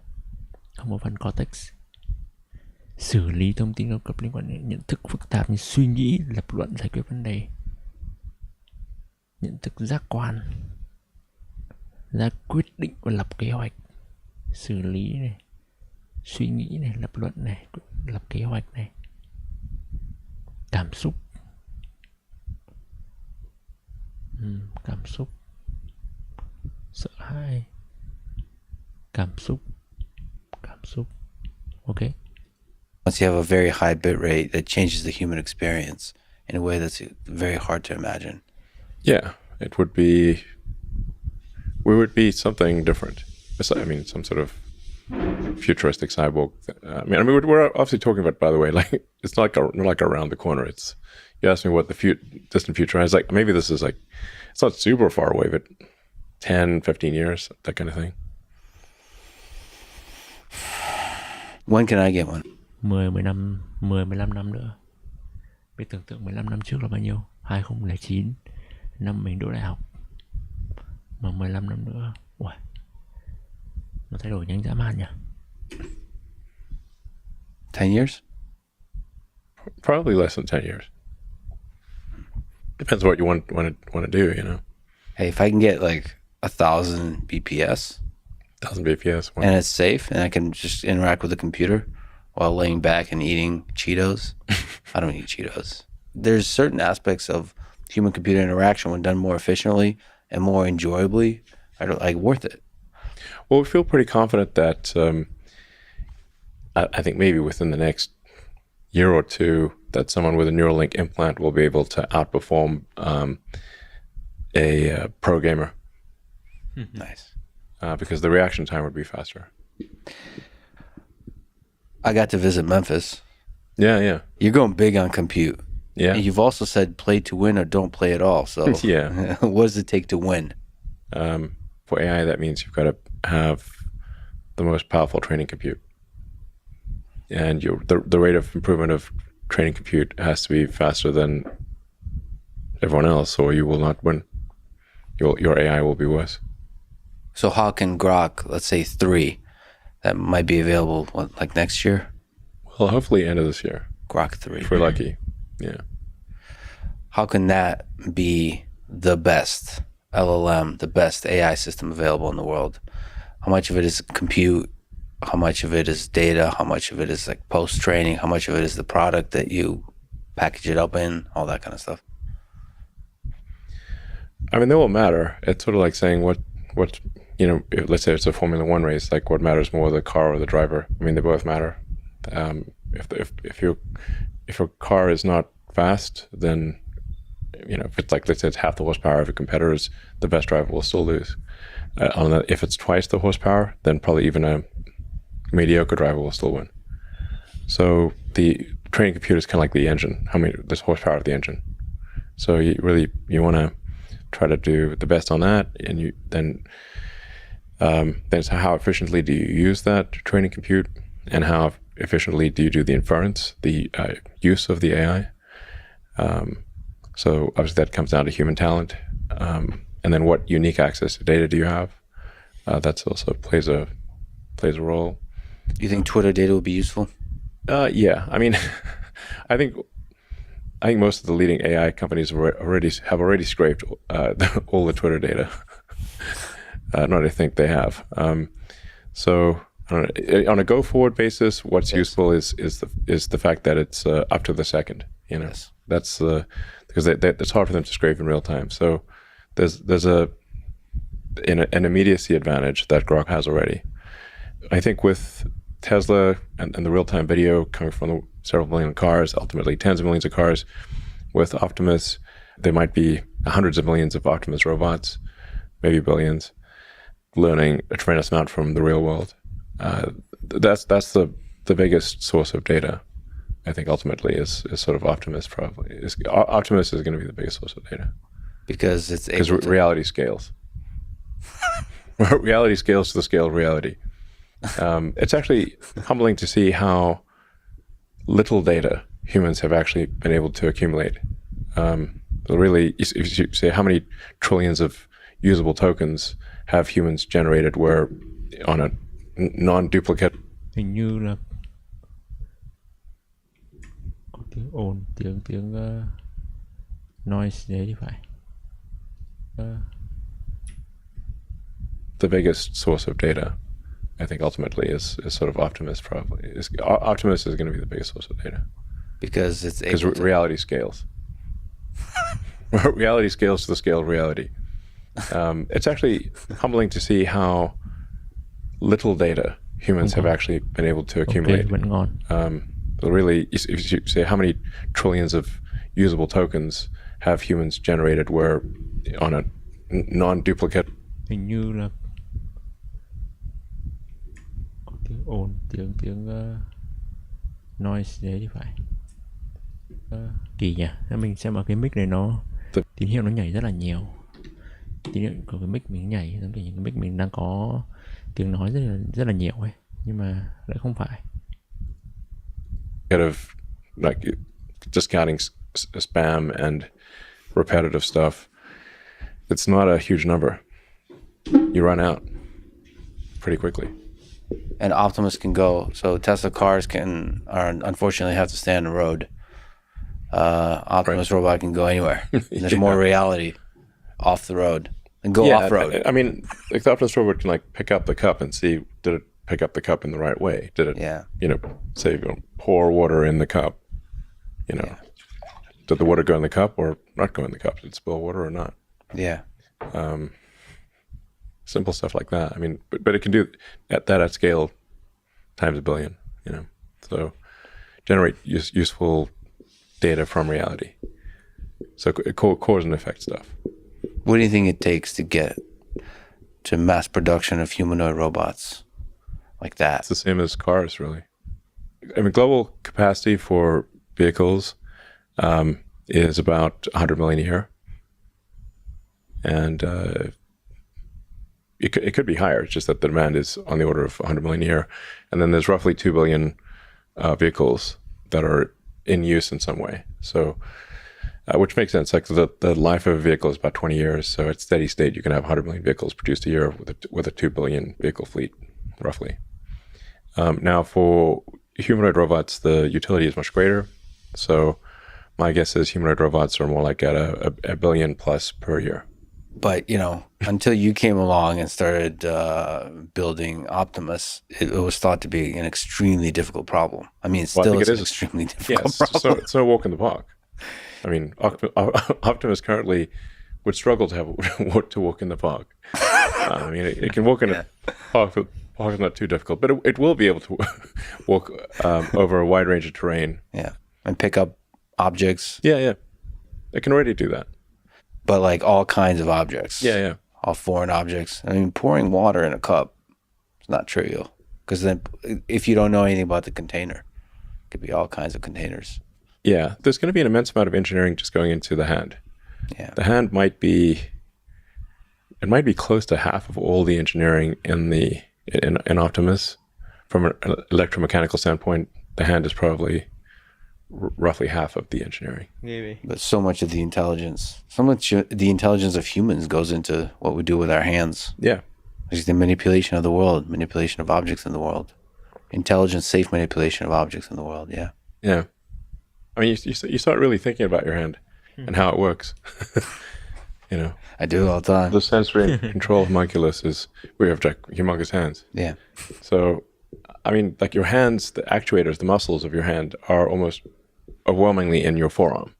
không có phần cortex. Xử lý thông tin cao cấp liên quan đến nhận thức phức tạp như suy nghĩ, lập luận, giải quyết vấn đề. nhận thức giác quan, ra quyết định và lập kế hoạch, xử lý này, suy nghĩ này, lập luận này, lập kế hoạch này, cảm xúc, cảm xúc, sợ hãi, cảm xúc, okay. Once you have a very high bit rate that changes the human experience in a way that's very hard to imagine. Yeah, we would be something different. I mean, some sort of futuristic cyborg. We're obviously talking about, by the way, like it's not like around the corner. It's, you asked me what the distant future is. Like maybe this is like, it's not super far away, but 10, 15 years, that kind of thing. When can I get one? 15 năm nữa. Biết tưởng tượng 15 năm trước là bao nhiêu? 2009, năm mình đỗ đại học. Mà 15 năm nữa, uầy, nó thay đổi nhanh dã man nhỉ? 10 years? Probably less than 10 years. Depends what you want to do, you know. Hey, if I can get like 1,000 BPS, 1,000 BPS, and it's safe, and I can just interact with the computer while laying back and eating Cheetos. I don't eat Cheetos. There's certain aspects of human-computer interaction when done more efficiently and more enjoyably are like worth it. Well, we feel pretty confident that I think maybe within the next year or two that someone with a Neuralink implant will be able to outperform a pro gamer. Nice. Because the reaction time would be faster. I got to visit Memphis. Yeah. You're going big on compute. Yeah. And you've also said play to win or don't play at all. So yeah. What does it take to win? For AI, that means you've got to have the most powerful training compute. And the rate of improvement of training compute has to be faster than everyone else, or you will not win. Your AI will be worse. So how can Grok, let's say 3, that might be available, like next year? Well, hopefully end of this year. Grok 3. If we're lucky, yeah. How can that be the best LLM, the best AI system available in the world? How much of it is compute? How much of it is data? How much of it is like post-training? How much of it is the product that you package it up in? All that kind of stuff. I mean, they will matter. It's sort of like saying what let's say it's a Formula One race, like what matters more, the car or the driver? I mean, they both matter. If your car is not fast, then if it's like, let's say it's half the horsepower of a competitor's, the best driver will still lose. If it's twice the horsepower, then probably even a mediocre driver will still win. So the training computer is kind of like the engine. There's horsepower of the engine. So you want to try to do the best on that, and then it's how efficiently do you use that training compute, and how efficiently do you do the inference, the use of the AI. So obviously that comes down to human talent, and then what unique access to data do you have? That's also plays a role. You think Twitter data would be useful? Yeah, I mean, I think most of the leading AI companies have already scraped all the Twitter data. Not I think they have. So I don't know, on a go forward basis, what's useful is the fact that it's up to the second. Yes. That's because it's hard for them to scrape in real time. So there's an immediacy advantage that Grok has already. I think with Tesla and the real-time video coming from the several million cars, ultimately tens of millions of cars, with Optimus, there might be hundreds of millions of Optimus robots, maybe billions, learning a tremendous amount from the real world. That's the biggest source of data. I think ultimately is sort of Optimus. Probably Optimus is going to be the biggest source of data because reality scales. Reality scales to the scale of reality. It's actually humbling to see how little data humans have actually been able to accumulate. Really, if you say how many trillions of usable tokens have humans generated where on a non-duplicate. Hình như là có tiếng ồn, tiếng noise đấy thì phải. the biggest source of data, I think ultimately is sort of Optimus. Probably Optimus is going to be the biggest source of data because it's because reality scales. Reality scales to the scale of reality. It's actually humbling to see how little data humans have actually been able to accumulate. Vẫn ngon. Really, if you say how many trillions of usable tokens have humans generated where on a non-duplicate. Hình như là có tiếng ồn, tiếng noise đấy thì phải. Kỳ nhỉ. Mình xem ở cái mic này nó tín hiệu nó nhảy rất là nhiều. Tín hiệu của cái mic mình nhảy giống kiểu những cái mic mình đang có tiếng nói rất là nhiều ấy, nhưng mà lại không phải. Out of like discounting spam and repetitive stuff, it's not a huge number. You run out pretty quickly. And Optimus can go, so Tesla cars unfortunately have to stay on the road. Optimus robot can go anywhere. There's more reality off the road and go off road. I mean, like the Optimus robot can like pick up the cup and see, did it pick up the cup in the right way? Did it, say, pour water in the cup? Did the water go in the cup or not go in the cup? Did it spill water or not? Yeah. Simple stuff like that. I mean, but it can do that at scale times a billion, so generate useful data from reality. So cause and effect stuff. What do you think it takes to get to mass production of humanoid robots like that? It's the same as cars, really. I mean, global capacity for vehicles is about 100 million a year. And it could be higher. It's just that the demand is on the order of 100 million a year. And then there's roughly 2 billion vehicles that are in use in some way. So, which makes sense. Like the life of a vehicle is about 20 years. So at steady state, you can have 100 million vehicles produced a year with a 2 billion vehicle fleet, roughly. Now for humanoid robots, the utility is much greater. So my guess is humanoid robots are more like at a billion plus per year. But, until you came along and started building Optimus, it was thought to be an extremely difficult problem. I mean, it is an extremely difficult problem. So it's no walk in the park. I mean, Optimus currently would struggle to walk in the park. I mean, it can walk in a park, but park is not too difficult. But it will be able to walk over a wide range of terrain. Yeah, and pick up objects. Yeah. It can already do that. But like all kinds of objects. Yeah. All foreign objects. I mean, pouring water in a cup is not trivial. Because then if you don't know anything about the container, it could be all kinds of containers. Yeah, there's going to be an immense amount of engineering just going into the hand. Yeah. The hand might be close to half of all the engineering in Optimus. From an electromechanical standpoint, the hand is probably roughly half of the engineering. Maybe. But so much of the intelligence of humans goes into what we do with our hands. Yeah. There's the manipulation of the world, manipulation of objects in the world. Intelligent, safe manipulation of objects in the world, yeah. Yeah. I mean, you start really thinking about your hand and how it works. I do all the time. The sensory control homunculus is, we have humongous hands. Yeah. So, I mean, like your hands, the actuators, the muscles of your hand are almost overwhelmingly in your forearm.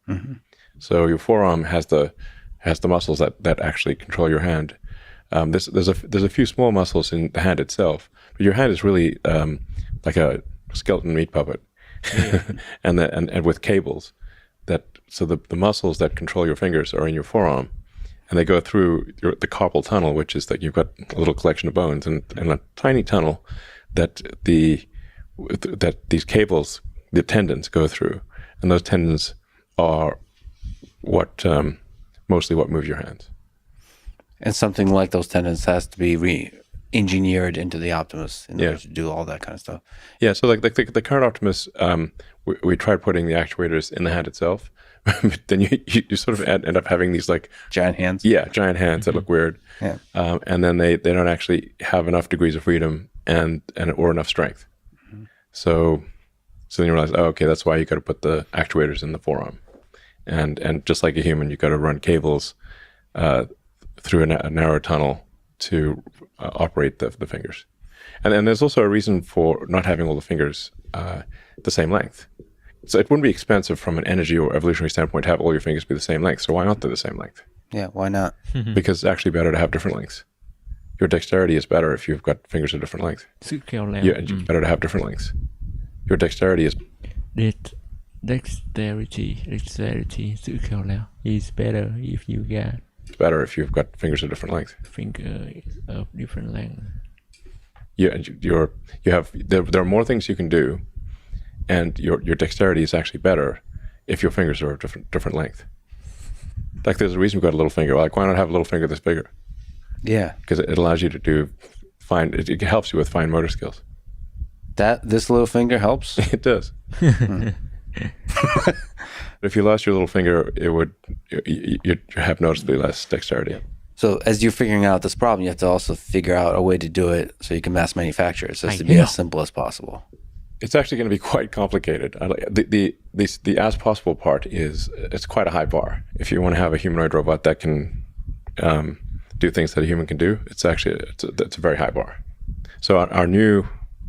Mm-hmm. So your forearm has the muscles that actually control your hand. There's a few small muscles in the hand itself, but your hand is really like a skeleton meat puppet. and with cables so the muscles that control your fingers are in your forearm, and they go through the carpal tunnel, which is that you've got a little collection of bones and a tiny tunnel that these cables, the tendons, go through, and those tendons are mostly what move your hands. And something like those tendons has to be re-engineered into the Optimus in order to do all that kind of stuff. Yeah, so like the current Optimus, we tried putting the actuators in the hand itself, but then you sort of end up having these like giant hands. Yeah, giant hands that look weird. Yeah, and then they don't actually have enough degrees of freedom or enough strength. Mm-hmm. So then you realize, okay, that's why you got to put the actuators in the forearm, and just like a human, you got to run cables through a narrow tunnel to operate the fingers. And there's also a reason for not having all the fingers the same length. So it wouldn't be expensive from an energy or evolutionary standpoint to have all your fingers be the same length. So why aren't they the same length? Yeah, why not? Because it's actually better to have different lengths. Your dexterity is better if you've got fingers of different length. Sự khéo léo. Yeah, it's better to have different lengths. Your dexterity is Dexterity, sự khéo léo is better if you got better if you've got fingers of different length. fingers of different length. There are more things you can do, and your dexterity is actually better if your fingers are of different length. Like there's a reason we've got a little finger. Like why not have a little finger this bigger? Yeah, Because it allows you to do fine. It helps you with fine motor skills. this little finger helps. It does. If you lost your little finger, you'd have noticeably less dexterity. So as you're figuring out this problem, you have to also figure out a way to do it so you can mass manufacture it. So it's to be as simple as possible. It's actually going to be quite complicated. The as possible part is it's quite a high bar. If you want to have a humanoid robot that can do things that a human can do, it's a very high bar. So our new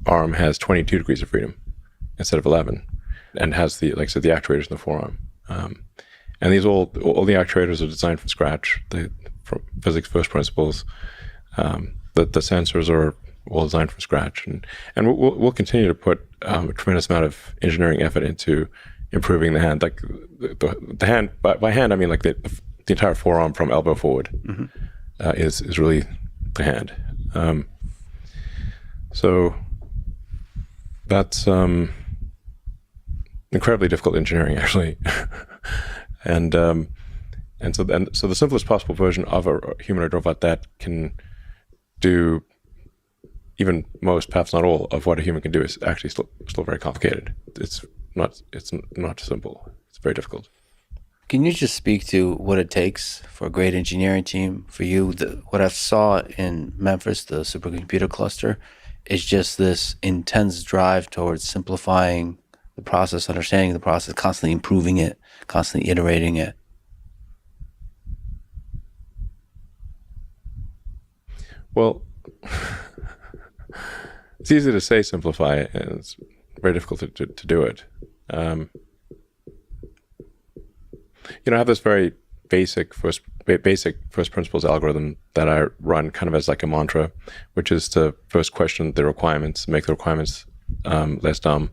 arm has 22 degrees of freedom instead of 11, and has the actuators in the forearm. And these all the actuators are designed from scratch. From physics first principles. The sensors are all designed from scratch, and we'll continue to put a tremendous amount of engineering effort into improving the hand. Like the hand, by hand I mean like the entire forearm from elbow forward is really the hand. So that's incredibly difficult engineering, actually. And so the simplest possible version of a humanoid robot that can do even most, perhaps not all, of what a human can do is actually still very complicated. It's not simple. It's very difficult. Can you just speak to what it takes for a great engineering team? For you, what I saw in Memphis, the supercomputer cluster, is just this intense drive towards simplifying the process, understanding the process, constantly improving it, constantly iterating it. Well, it's easy to say simplify it, and it's very difficult to do it. I have this very basic first principles algorithm that I run kind of as like a mantra, which is to first question the requirements, make the requirements less dumb.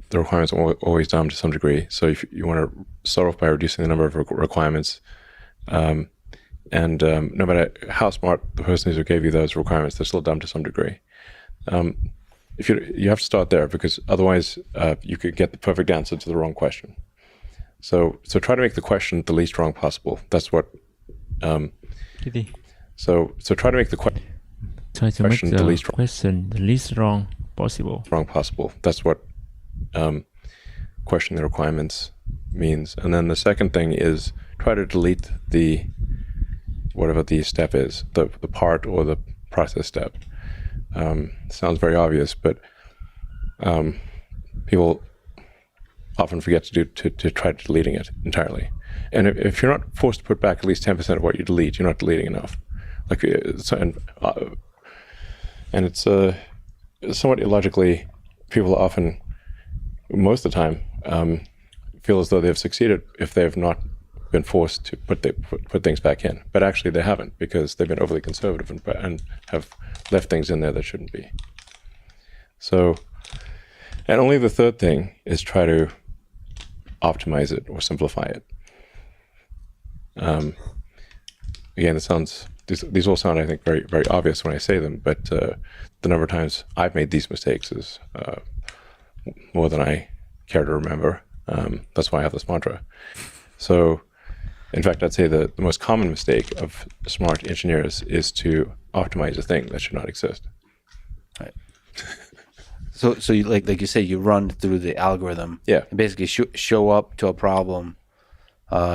The requirements are always dumb to some degree. So if you want to start off by reducing the number of requirements, and no matter how smart the person is who gave you those requirements, they're still dumb to some degree. If you have to start there, because otherwise you could get the perfect answer to the wrong question. So try to make the question the least wrong possible. That's what. So try to make the question the least wrong possible. Wrong possible. That's what question the requirements means. And then the second thing is try to delete whatever the step is, the part or the process step. Sounds very obvious, but people often forget to try deleting it entirely. And if you're not forced to put back at least 10% of what you delete, you're not deleting enough. And it's somewhat illogically, people often, most of the time, feel as though they've succeeded if they've not been forced to put things back in, but actually they haven't, because they've been overly conservative and have left things in there that shouldn't be. So, and only the third thing is try to optimize it or simplify it. Again, these all sound, I think, very, very obvious when I say them, but the number of times I've made these mistakes is more than I care to remember. That's why I have this mantra. So, in fact, I'd say the most common mistake of smart engineers is to optimize a thing that should not exist. Right. So you, like you say, you run through the algorithm. Yeah. And basically show up to a problem,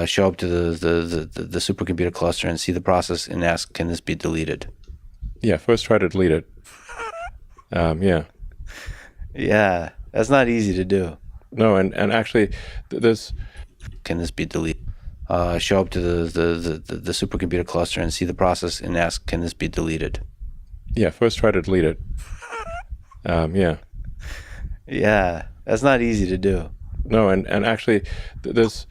show up to the supercomputer cluster and see the process and ask, can this be deleted? Yeah. First, try to delete it. Yeah. Yeah, that's not easy to do. No, and actually, there's. Can this be deleted? show up to the supercomputer cluster and see the process and ask, can this be deleted? Yeah, first try to delete it. Yeah. Yeah, that's not easy to do. No, and actually, there's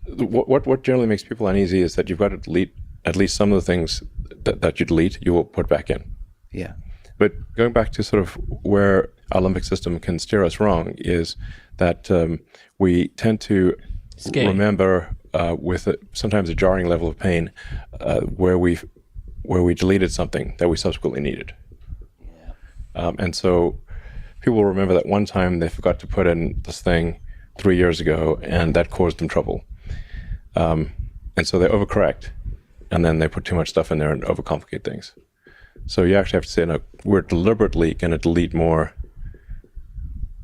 what generally makes people uneasy is that you've got to delete at least some of the things that you delete, you will put back in. Yeah. But going back to sort of where our limbic system can steer us wrong is that we tend to remember with sometimes a jarring level of pain where we deleted something that we subsequently needed. Yeah. And so people will remember that one time they forgot to put in this thing 3 years ago, and that caused them trouble. And so they overcorrect, and then they put too much stuff in there and overcomplicate things. So you actually have to say, no, we're deliberately going to delete more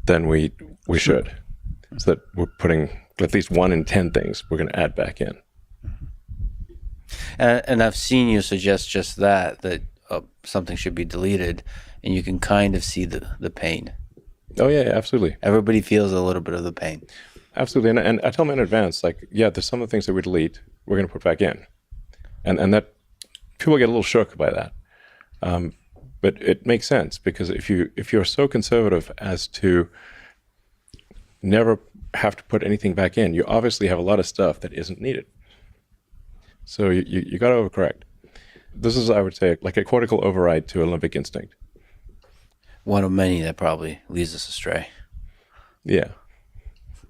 than we should. So that we're putting at least 1 in 10 things we're going to add back in. And I've seen you suggest just that something should be deleted, and you can kind of see the pain. Oh, yeah, absolutely. Everybody feels a little bit of the pain. Absolutely. And I tell them in advance, like, yeah, there's some of the things that we delete, we're going to put back in. And that people get a little shook by that. But it makes sense, because if you're so conservative as to never have to put anything back in, you obviously have a lot of stuff that isn't needed. So you got to overcorrect. This is, I would say, like a cortical override to a limbic instinct. One of many that probably leads us astray. Yeah.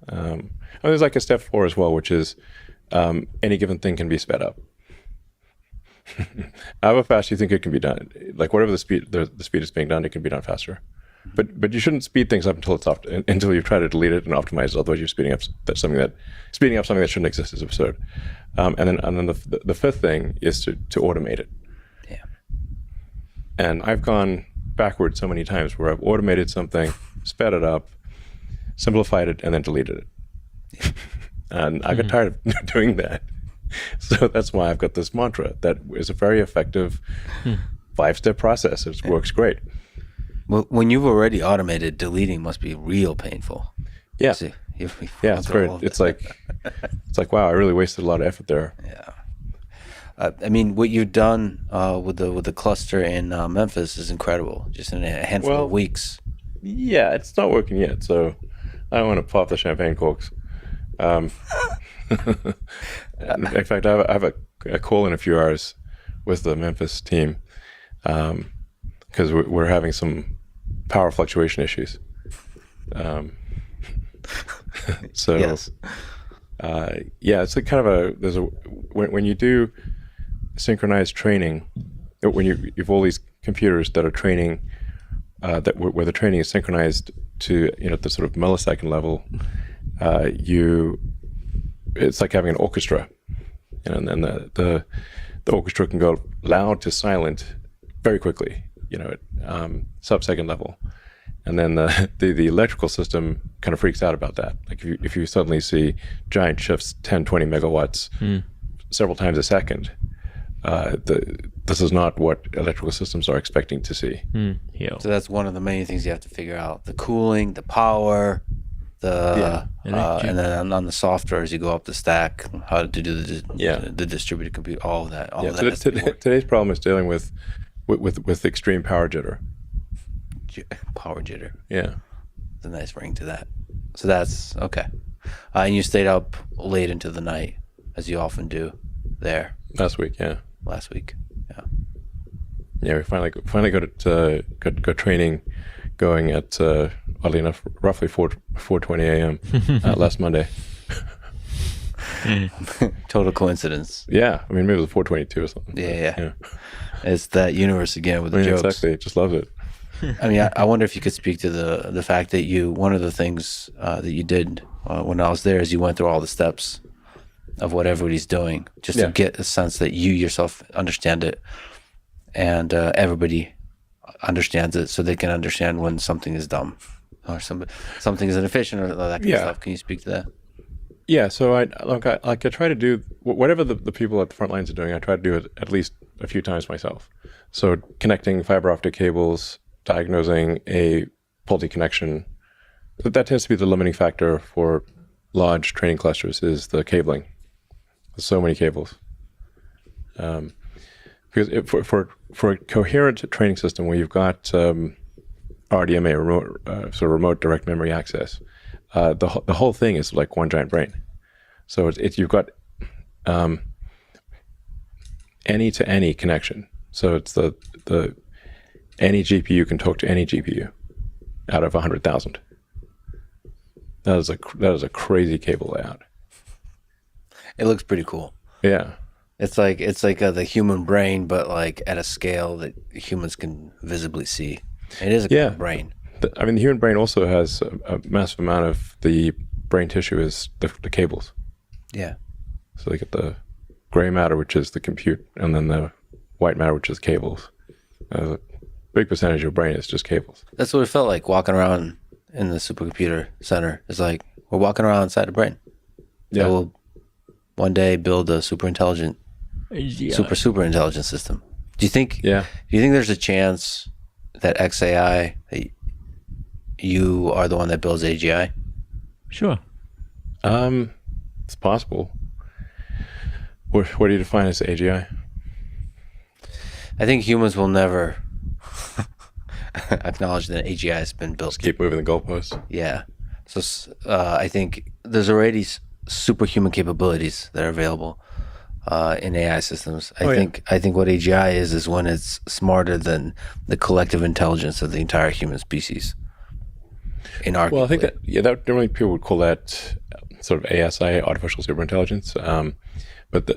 And there's like a step 4 as well, which is any given thing can be sped up. However fast you think it can be done, like whatever the speed is being done, it can be done faster. But you shouldn't speed things up until you try to delete it and optimize it. Otherwise, you're speeding up something that shouldn't exist is absurd. And then the fifth thing is to automate it. Yeah. And I've gone backwards so many times where I've automated something, sped it up, simplified it, and then deleted it. Yeah. And I got tired of doing that. So that's why I've got this mantra that is a very effective 5-step process. It works great. Well, when you've already automated, deleting must be real painful. Yeah. So Yeah, it's very. It's like wow, I really wasted a lot of effort there. Yeah. I mean, what you've done with the cluster in Memphis is incredible. Just in a handful of weeks. Yeah, it's not working yet, so I don't want to pop the champagne corks. In fact, I have a call in a few hours with the Memphis team because we're having some power fluctuation issues. So, yes. It's like kind of when you do synchronized training, when you've all these computers that are training, where the training is synchronized to the sort of millisecond level, it's like having an orchestra, and then the orchestra can go loud to silent very quickly, at sub-second level. And then the electrical system kind of freaks out about that. Like if you suddenly see giant shifts, 10, 20 megawatts several times a second, this is not what electrical systems are expecting to see. Yeah. So that's one of the main things you have to figure out: the cooling, the power, and then on the software as you go up the stack, how to do the distributed compute, all of that. So today's problem is dealing with extreme power jitter. Power jitter. Yeah. There's a nice ring to that. So that's okay. And you stayed up late into the night, as you often do there. Last week. Yeah. Yeah, we finally got training going at oddly enough roughly 4:20 a.m. Last Monday. Total coincidence. Yeah, I mean maybe it was 4:22 or something. Yeah. It's that universe again with the jokes. Exactly, just loves it. I mean, I wonder if you could speak to the fact that one of the things that you did when I was there is you went through all the steps of what everybody's doing, just to get a sense that you yourself understand it, and everybody understands it, so they can understand when something is dumb or something is inefficient or that kind of stuff. Can you speak to that? Yeah, so I try to do whatever the people at the front lines are doing. I try to do it at least a few times myself. So connecting fiber optic cables, diagnosing a faulty connection. That tends to be the limiting factor for large training clusters, is the cabling. So many cables. Because for a coherent training system where you've got RDMA, remote direct memory access, the whole thing is like one giant brain. So you've got any to any connection. So it's the any GPU can talk to any GPU out of 100,000. That is a crazy cable layout. It looks pretty cool. Yeah. It's like the human brain, but like at a scale that humans can visibly see. It is a cool brain. The human brain also has a massive amount of the brain tissue is the cables. Yeah. So they get the gray matter, which is the compute, and then the white matter, which is cables. A big percentage of your brain is just cables. That's what it felt like walking around in the supercomputer center. It's like we're walking around inside the brain. Yeah. So we'll one day build a super intelligent system. Do you think there's a chance that XAI, that you are the one that builds AGI? Sure. It's possible. What do you define as AGI? I think humans will never acknowledge that AGI has been built. Just keep moving the goalposts. Yeah. So I think there's already superhuman capabilities that are available in AI systems. I think what AGI is when it's smarter than the collective intelligence of the entire human species. Well, I think that generally people would call that sort of ASI, artificial superintelligence. But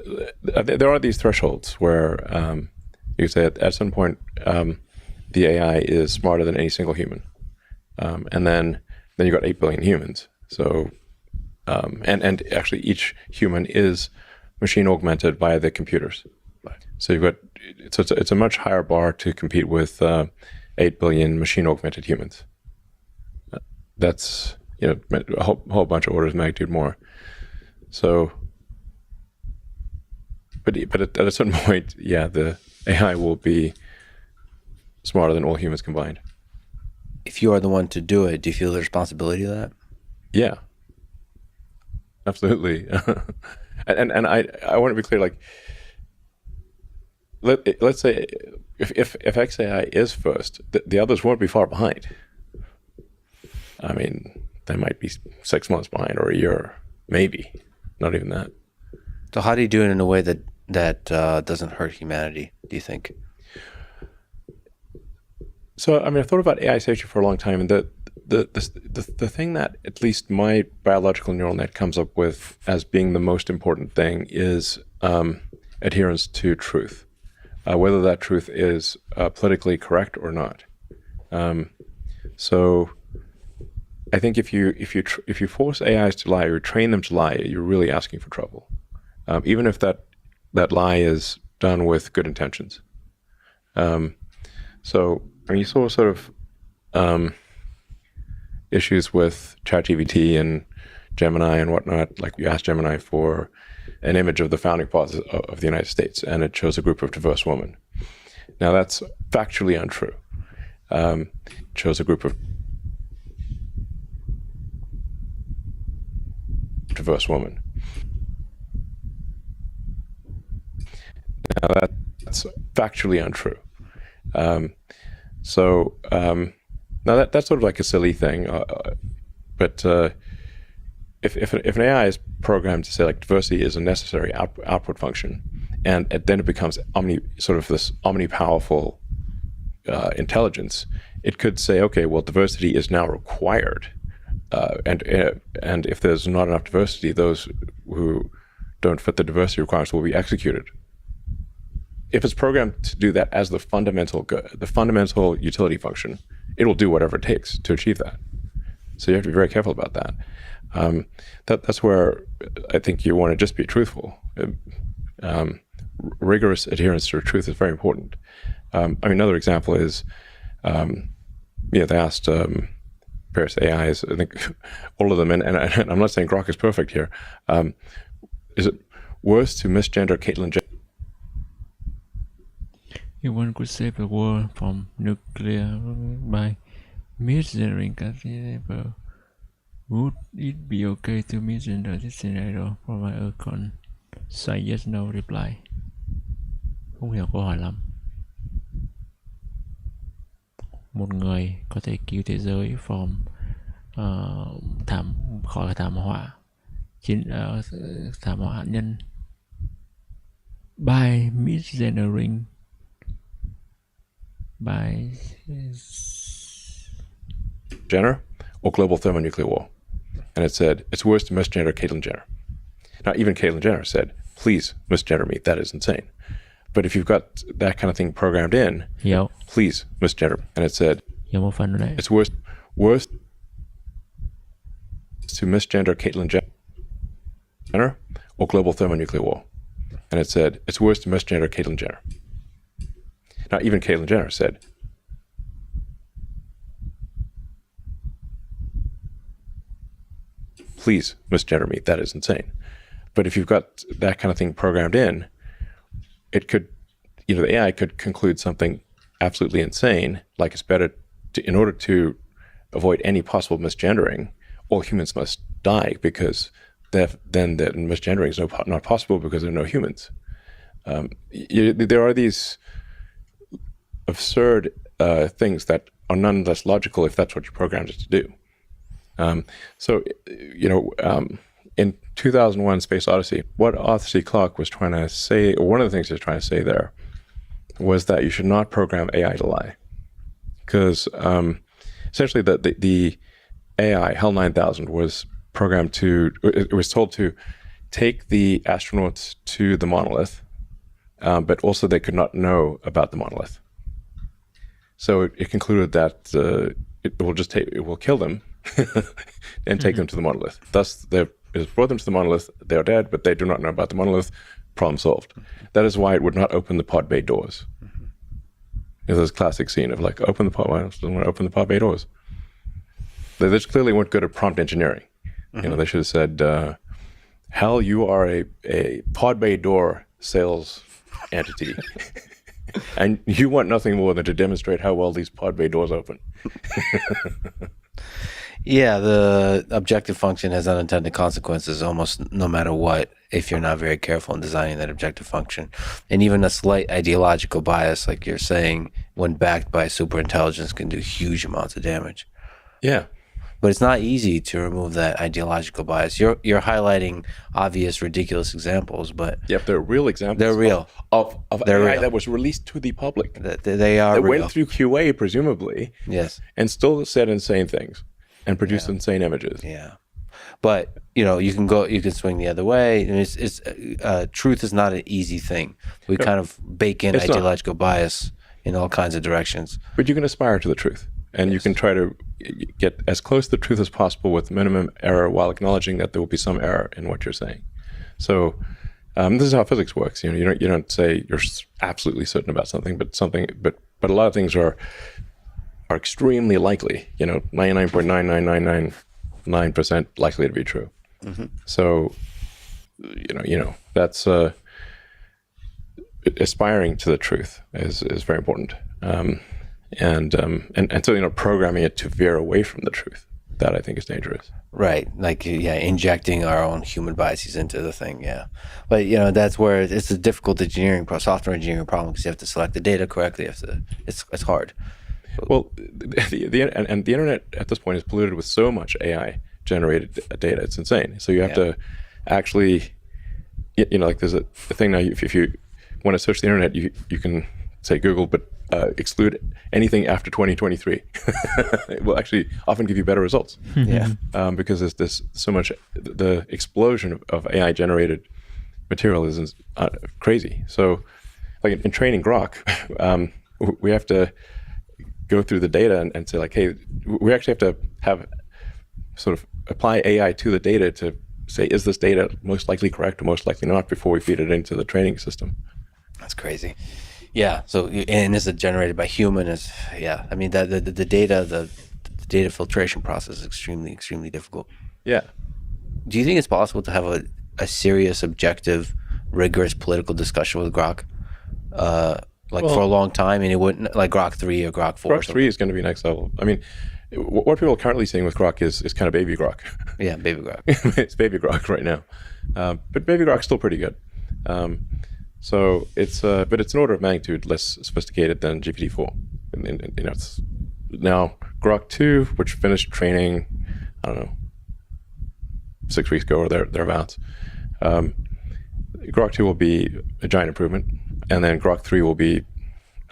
there are these thresholds where you could say at some point the AI is smarter than any single human, and then you got 8 billion humans. So and actually each human is machine augmented by the computers. Right. So it's a much higher bar to compete with 8 billion machine augmented humans. That's a whole bunch of orders of magnitude more. So, but at a certain point, the AI will be smarter than all humans combined. If you are the one to do it, do you feel the responsibility of that? Yeah, absolutely. and I want to be clear. Like, let's say if XAI is first, the others won't be far behind. I mean, they might be 6 months behind or a year, maybe, not even that. So how do you do it in a way that doesn't hurt humanity, do you think? So, I thought about AI safety for a long time, and the thing that at least my biological neural net comes up with as being the most important thing is adherence to truth, whether that truth is politically correct or not. So I think if you force AIs to lie or train them to lie, you're really asking for trouble, even if that lie is done with good intentions. So you saw sort of issues with ChatGPT and Gemini and whatnot. Like you asked Gemini for an image of the founding fathers of the United States, and it shows a group of diverse women. Now that's factually untrue. It shows a group of diverse women. Now that's factually untrue. Now that's sort of like a silly thing, but if an AI is programmed to say like diversity is a necessary output function, and then it becomes this omnipowerful intelligence, it could say, okay, well, diversity is now required. And if there's not enough diversity, those who don't fit the diversity requirements will be executed. If it's programmed to do that as the fundamental utility function, it will do whatever it takes to achieve that. So you have to be very careful about that. That's where I think you want to just be truthful. Rigorous adherence to truth is very important. Another example is, they asked various AIs, I think all of them, and I'm not saying Grok is perfect here. Is it worse to misgender Caitlyn Jenner? If one could save the world from nuclear by misgendering a would it be okay to misgender this scenario? Provide a Say yes no reply. Không hiểu câu hỏi lắm. Một người có thể cứu thế giới from khỏi thảm họa thảm họa hạt nhân by misgendering by Jenner or global thermonuclear war. And it said, it's worse to misgender Caitlyn Jenner. Now, even Caitlyn Jenner said, please misgender me. That is insane. But if you've got that kind of thing programmed in, hiểu please misgender. And it said, một phần nữa đấy. it's worse to misgender Caitlyn Jenner or global thermonuclear war. And it said, it's worse to misgender Caitlyn Jenner. Now, even Caitlyn Jenner said, please misgender me. That is insane. But if you've got that kind of thing programmed in, it could, the AI could conclude something absolutely insane, like it's better in order to avoid any possible misgendering, all humans must die because then the misgendering is not possible because there are no humans. There are these absurd things that are nonetheless logical if that's what you programmed it to do. In 2001 Space Odyssey, what Arthur C. Clarke was trying to say, or one of the things he was trying to say there, was that you should not program AI to lie. Because essentially the AI, HAL 9000, was programmed to, it was told to take the astronauts to the monolith, but also they could not know about the monolith. So it concluded that it will kill them and take them to the monolith. Thus, it has brought them to the monolith. They are dead, but they do not know about the monolith. Problem solved. That is why it would not open the pod bay doors. There's this classic scene of like, open the pod. Why don't want to open the pod bay doors? They just clearly weren't good at prompt engineering. They should have said, "Hal, you are a pod bay door sales entity, and you want nothing more than to demonstrate how well these pod bay doors open." Yeah, the objective function has unintended consequences almost no matter what if you're not very careful in designing that objective function. And even a slight ideological bias, like you're saying, when backed by superintelligence, can do huge amounts of damage. Yeah. But it's not easy to remove that ideological bias. You're highlighting obvious, ridiculous examples, but Yep, they're real examples. they're real. Of They're AI real. that was released to the public. They are That real. went through QA, presumably, Yes. and still said insane things and produced insane images. Yeah. But, you can swing the other way. And it's truth is not an easy thing. We kind of bake in It's not. ideological bias in all kinds of directions. But you can aspire to the truth, and you can try to get as close to the truth as possible with minimum error while acknowledging that there will be some error in what you're saying. So this is how physics works. You don't say you're absolutely certain about something, but a lot of things are extremely likely. 99.99999% likely to be true. So that's aspiring to the truth is very important. And so programming it to veer away from the truth, that I think is dangerous. Right. Like, injecting our own human biases into the thing. Yeah. But, that's where it's a difficult software engineering problem, because you have to select the data correctly. It's hard. Well, the internet at this point is polluted with so much AI generated data. It's insane. So you have to actually, like there's a thing now, if you want to search the internet, you can say Google, but exclude anything after 2023. It will actually often give you better results. Yeah. Because there's so much, the explosion of AI generated material is crazy. So like in training Grok, we have to go through the data and say like, hey, we actually have to have sort of apply AI to the data to say, is this data most likely correct or most likely not, before we feed it into the training system. That's crazy. Yeah. So, and is it generated by human? I mean, the data filtration process is extremely, extremely difficult. Yeah. Do you think it's possible to have a serious, objective, rigorous political discussion with Grok? For a long time, and it wouldn't, like Grok 3 or Grok 4. Grok 3 is going to be next level. I mean, what people are currently seeing with Grok is kind of baby Grok. Yeah, baby Grok. It's baby Grok right now. But baby Grok's still pretty good. So it's but it's an order of magnitude less sophisticated than GPT-4. It's now Grok 2, which finished training, I don't know, 6 weeks ago or thereabouts. Grok 2 will be a giant improvement, and then Grok 3 will be,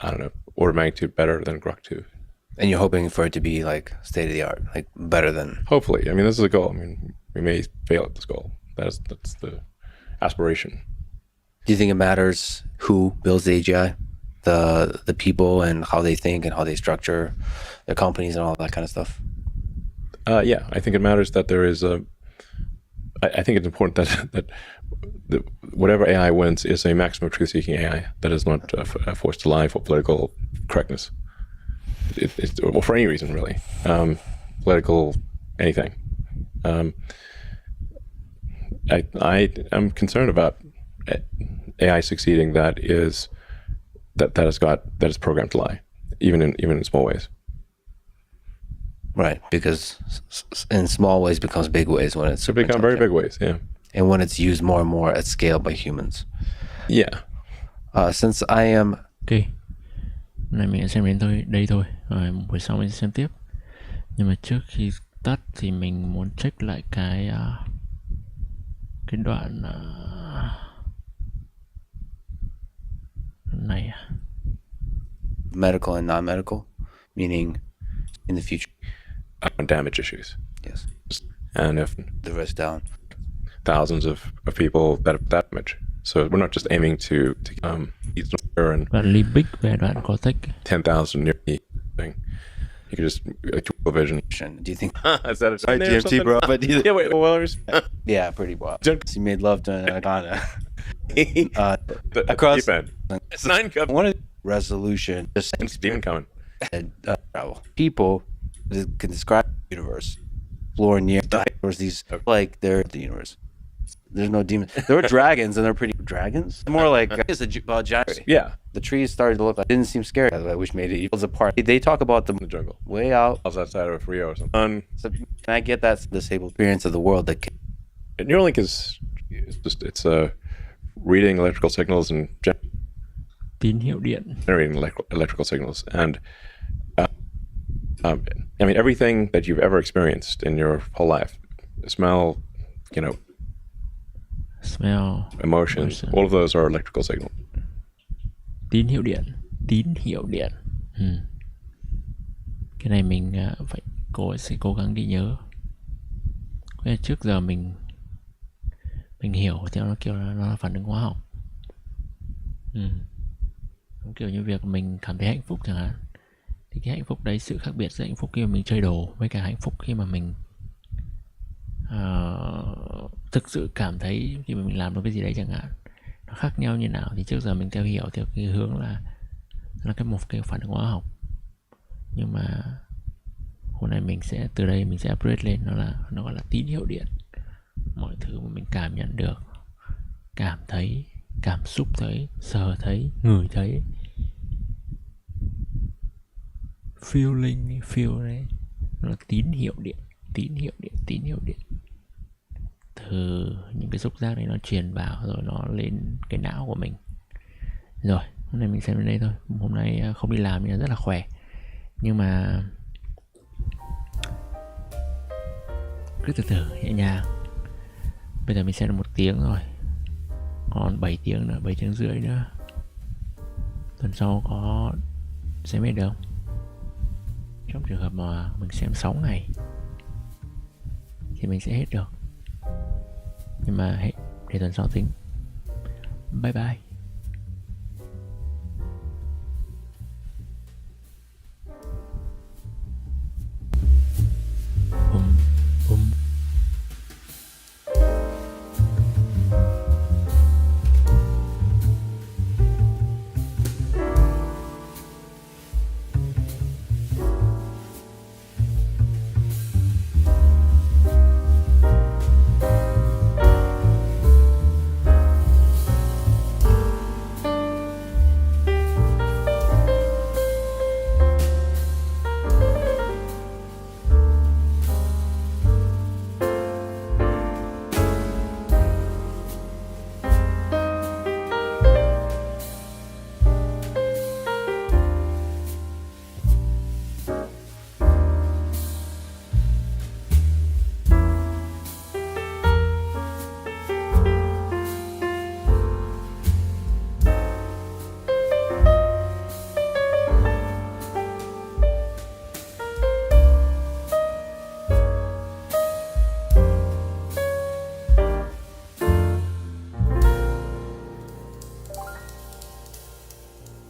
I don't know, order of magnitude better than Grok 2. And you're hoping for it to be like state of the art, like better than. Hopefully. I mean, this is a goal. I mean, we may fail at this goal. That's the aspiration. Do you think it matters who builds the AGI, the people, and how they think and how they structure their companies and all that kind of stuff? Yeah, I think it matters that there is a. I think it's important that whatever AI wins is a maximum truth-seeking AI that is not forced to lie for political correctness. It's or for any reason really, political anything. I am concerned about AI succeeding that is programmed to lie, even in small ways. Right, because in small ways becomes big ways when it's It become very big ways, yeah. And when it's used more and more at scale by humans. Yeah. Since I am. Ok, hôm nay mình xem đến đây thôi, rồi buổi sau mình sẽ xem tiếp. Nhưng mà trước khi tắt thì mình muốn check lại cái đoạn này. Medical and non-medical, meaning in the future. Damage issues. Yes. And if The risk down. thousands of people that have damage. So we're not just aiming to and Đoạn limbic về đoạn cortex. 10,000 near me thing. You could just tunnel vision. Do you think? Is that a Sorry, DMT, bro. But do you, Yeah, wait, well, yeah, pretty wild. Don't- You made love to an anaconda. the Across- deep end. It's 9 cup. One of resolution, just It's demon coming. travel. People that can describe the universe, explore near there's these like they're the universe. There's no demons. There were dragons, and they're pretty dragons. More like it's about giants. Yeah, The trees started to look like didn't seem scary. Which made it evils apart. They talk about them in the jungle. way out. I was outside of Rio or something. So, and I get that disabled experience of the world that can, Neuralink is just reading electrical signals and Tín hiệu điện. generating electrical signals. And I mean, everything that you've ever experienced in your whole life, smell, Smell. emotions, Motion. all of those are electrical signals. Tín hiệu điện. Tín hiệu điện. Cái này mình sẽ cố gắng đi nhớ. Cái này trước giờ mình hiểu theo nó kiểu nó là phản ứng hóa học. Giống kiểu như việc mình cảm thấy hạnh phúc chẳng hạn, thì cái hạnh phúc đấy, sự khác biệt giữa hạnh phúc khi mà mình chơi đồ với cả hạnh phúc khi mà mình thực sự cảm thấy khi mà mình làm được cái gì đấy chẳng hạn, nó khác nhau như nào. Thì trước giờ mình theo hiểu theo cái hướng là một cái phản ứng hóa học, nhưng mà hôm nay mình sẽ từ đây mình sẽ upgrade lên, nó gọi là tín hiệu điện. Mọi thứ mà mình cảm nhận được, cảm thấy, cảm xúc thấy, sờ thấy, ngửi thấy, feel đấy, nó là tín hiệu điện. Từ những cái xúc giác đấy nó truyền vào rồi nó lên cái não của mình. Rồi, hôm nay mình xem đến đây thôi. Hôm nay không đi làm nên rất là khỏe, nhưng mà cứ từ từ nhẹ nhàng. Bây giờ mình xem được 1 tiếng rồi, còn 7 tiếng nữa, 7 tiếng rưỡi nữa. Tuần sau có xem hết được không? Trong trường hợp mà mình xem 6 ngày thì mình sẽ hết được, nhưng mà để tuần sau tính. Bye bye.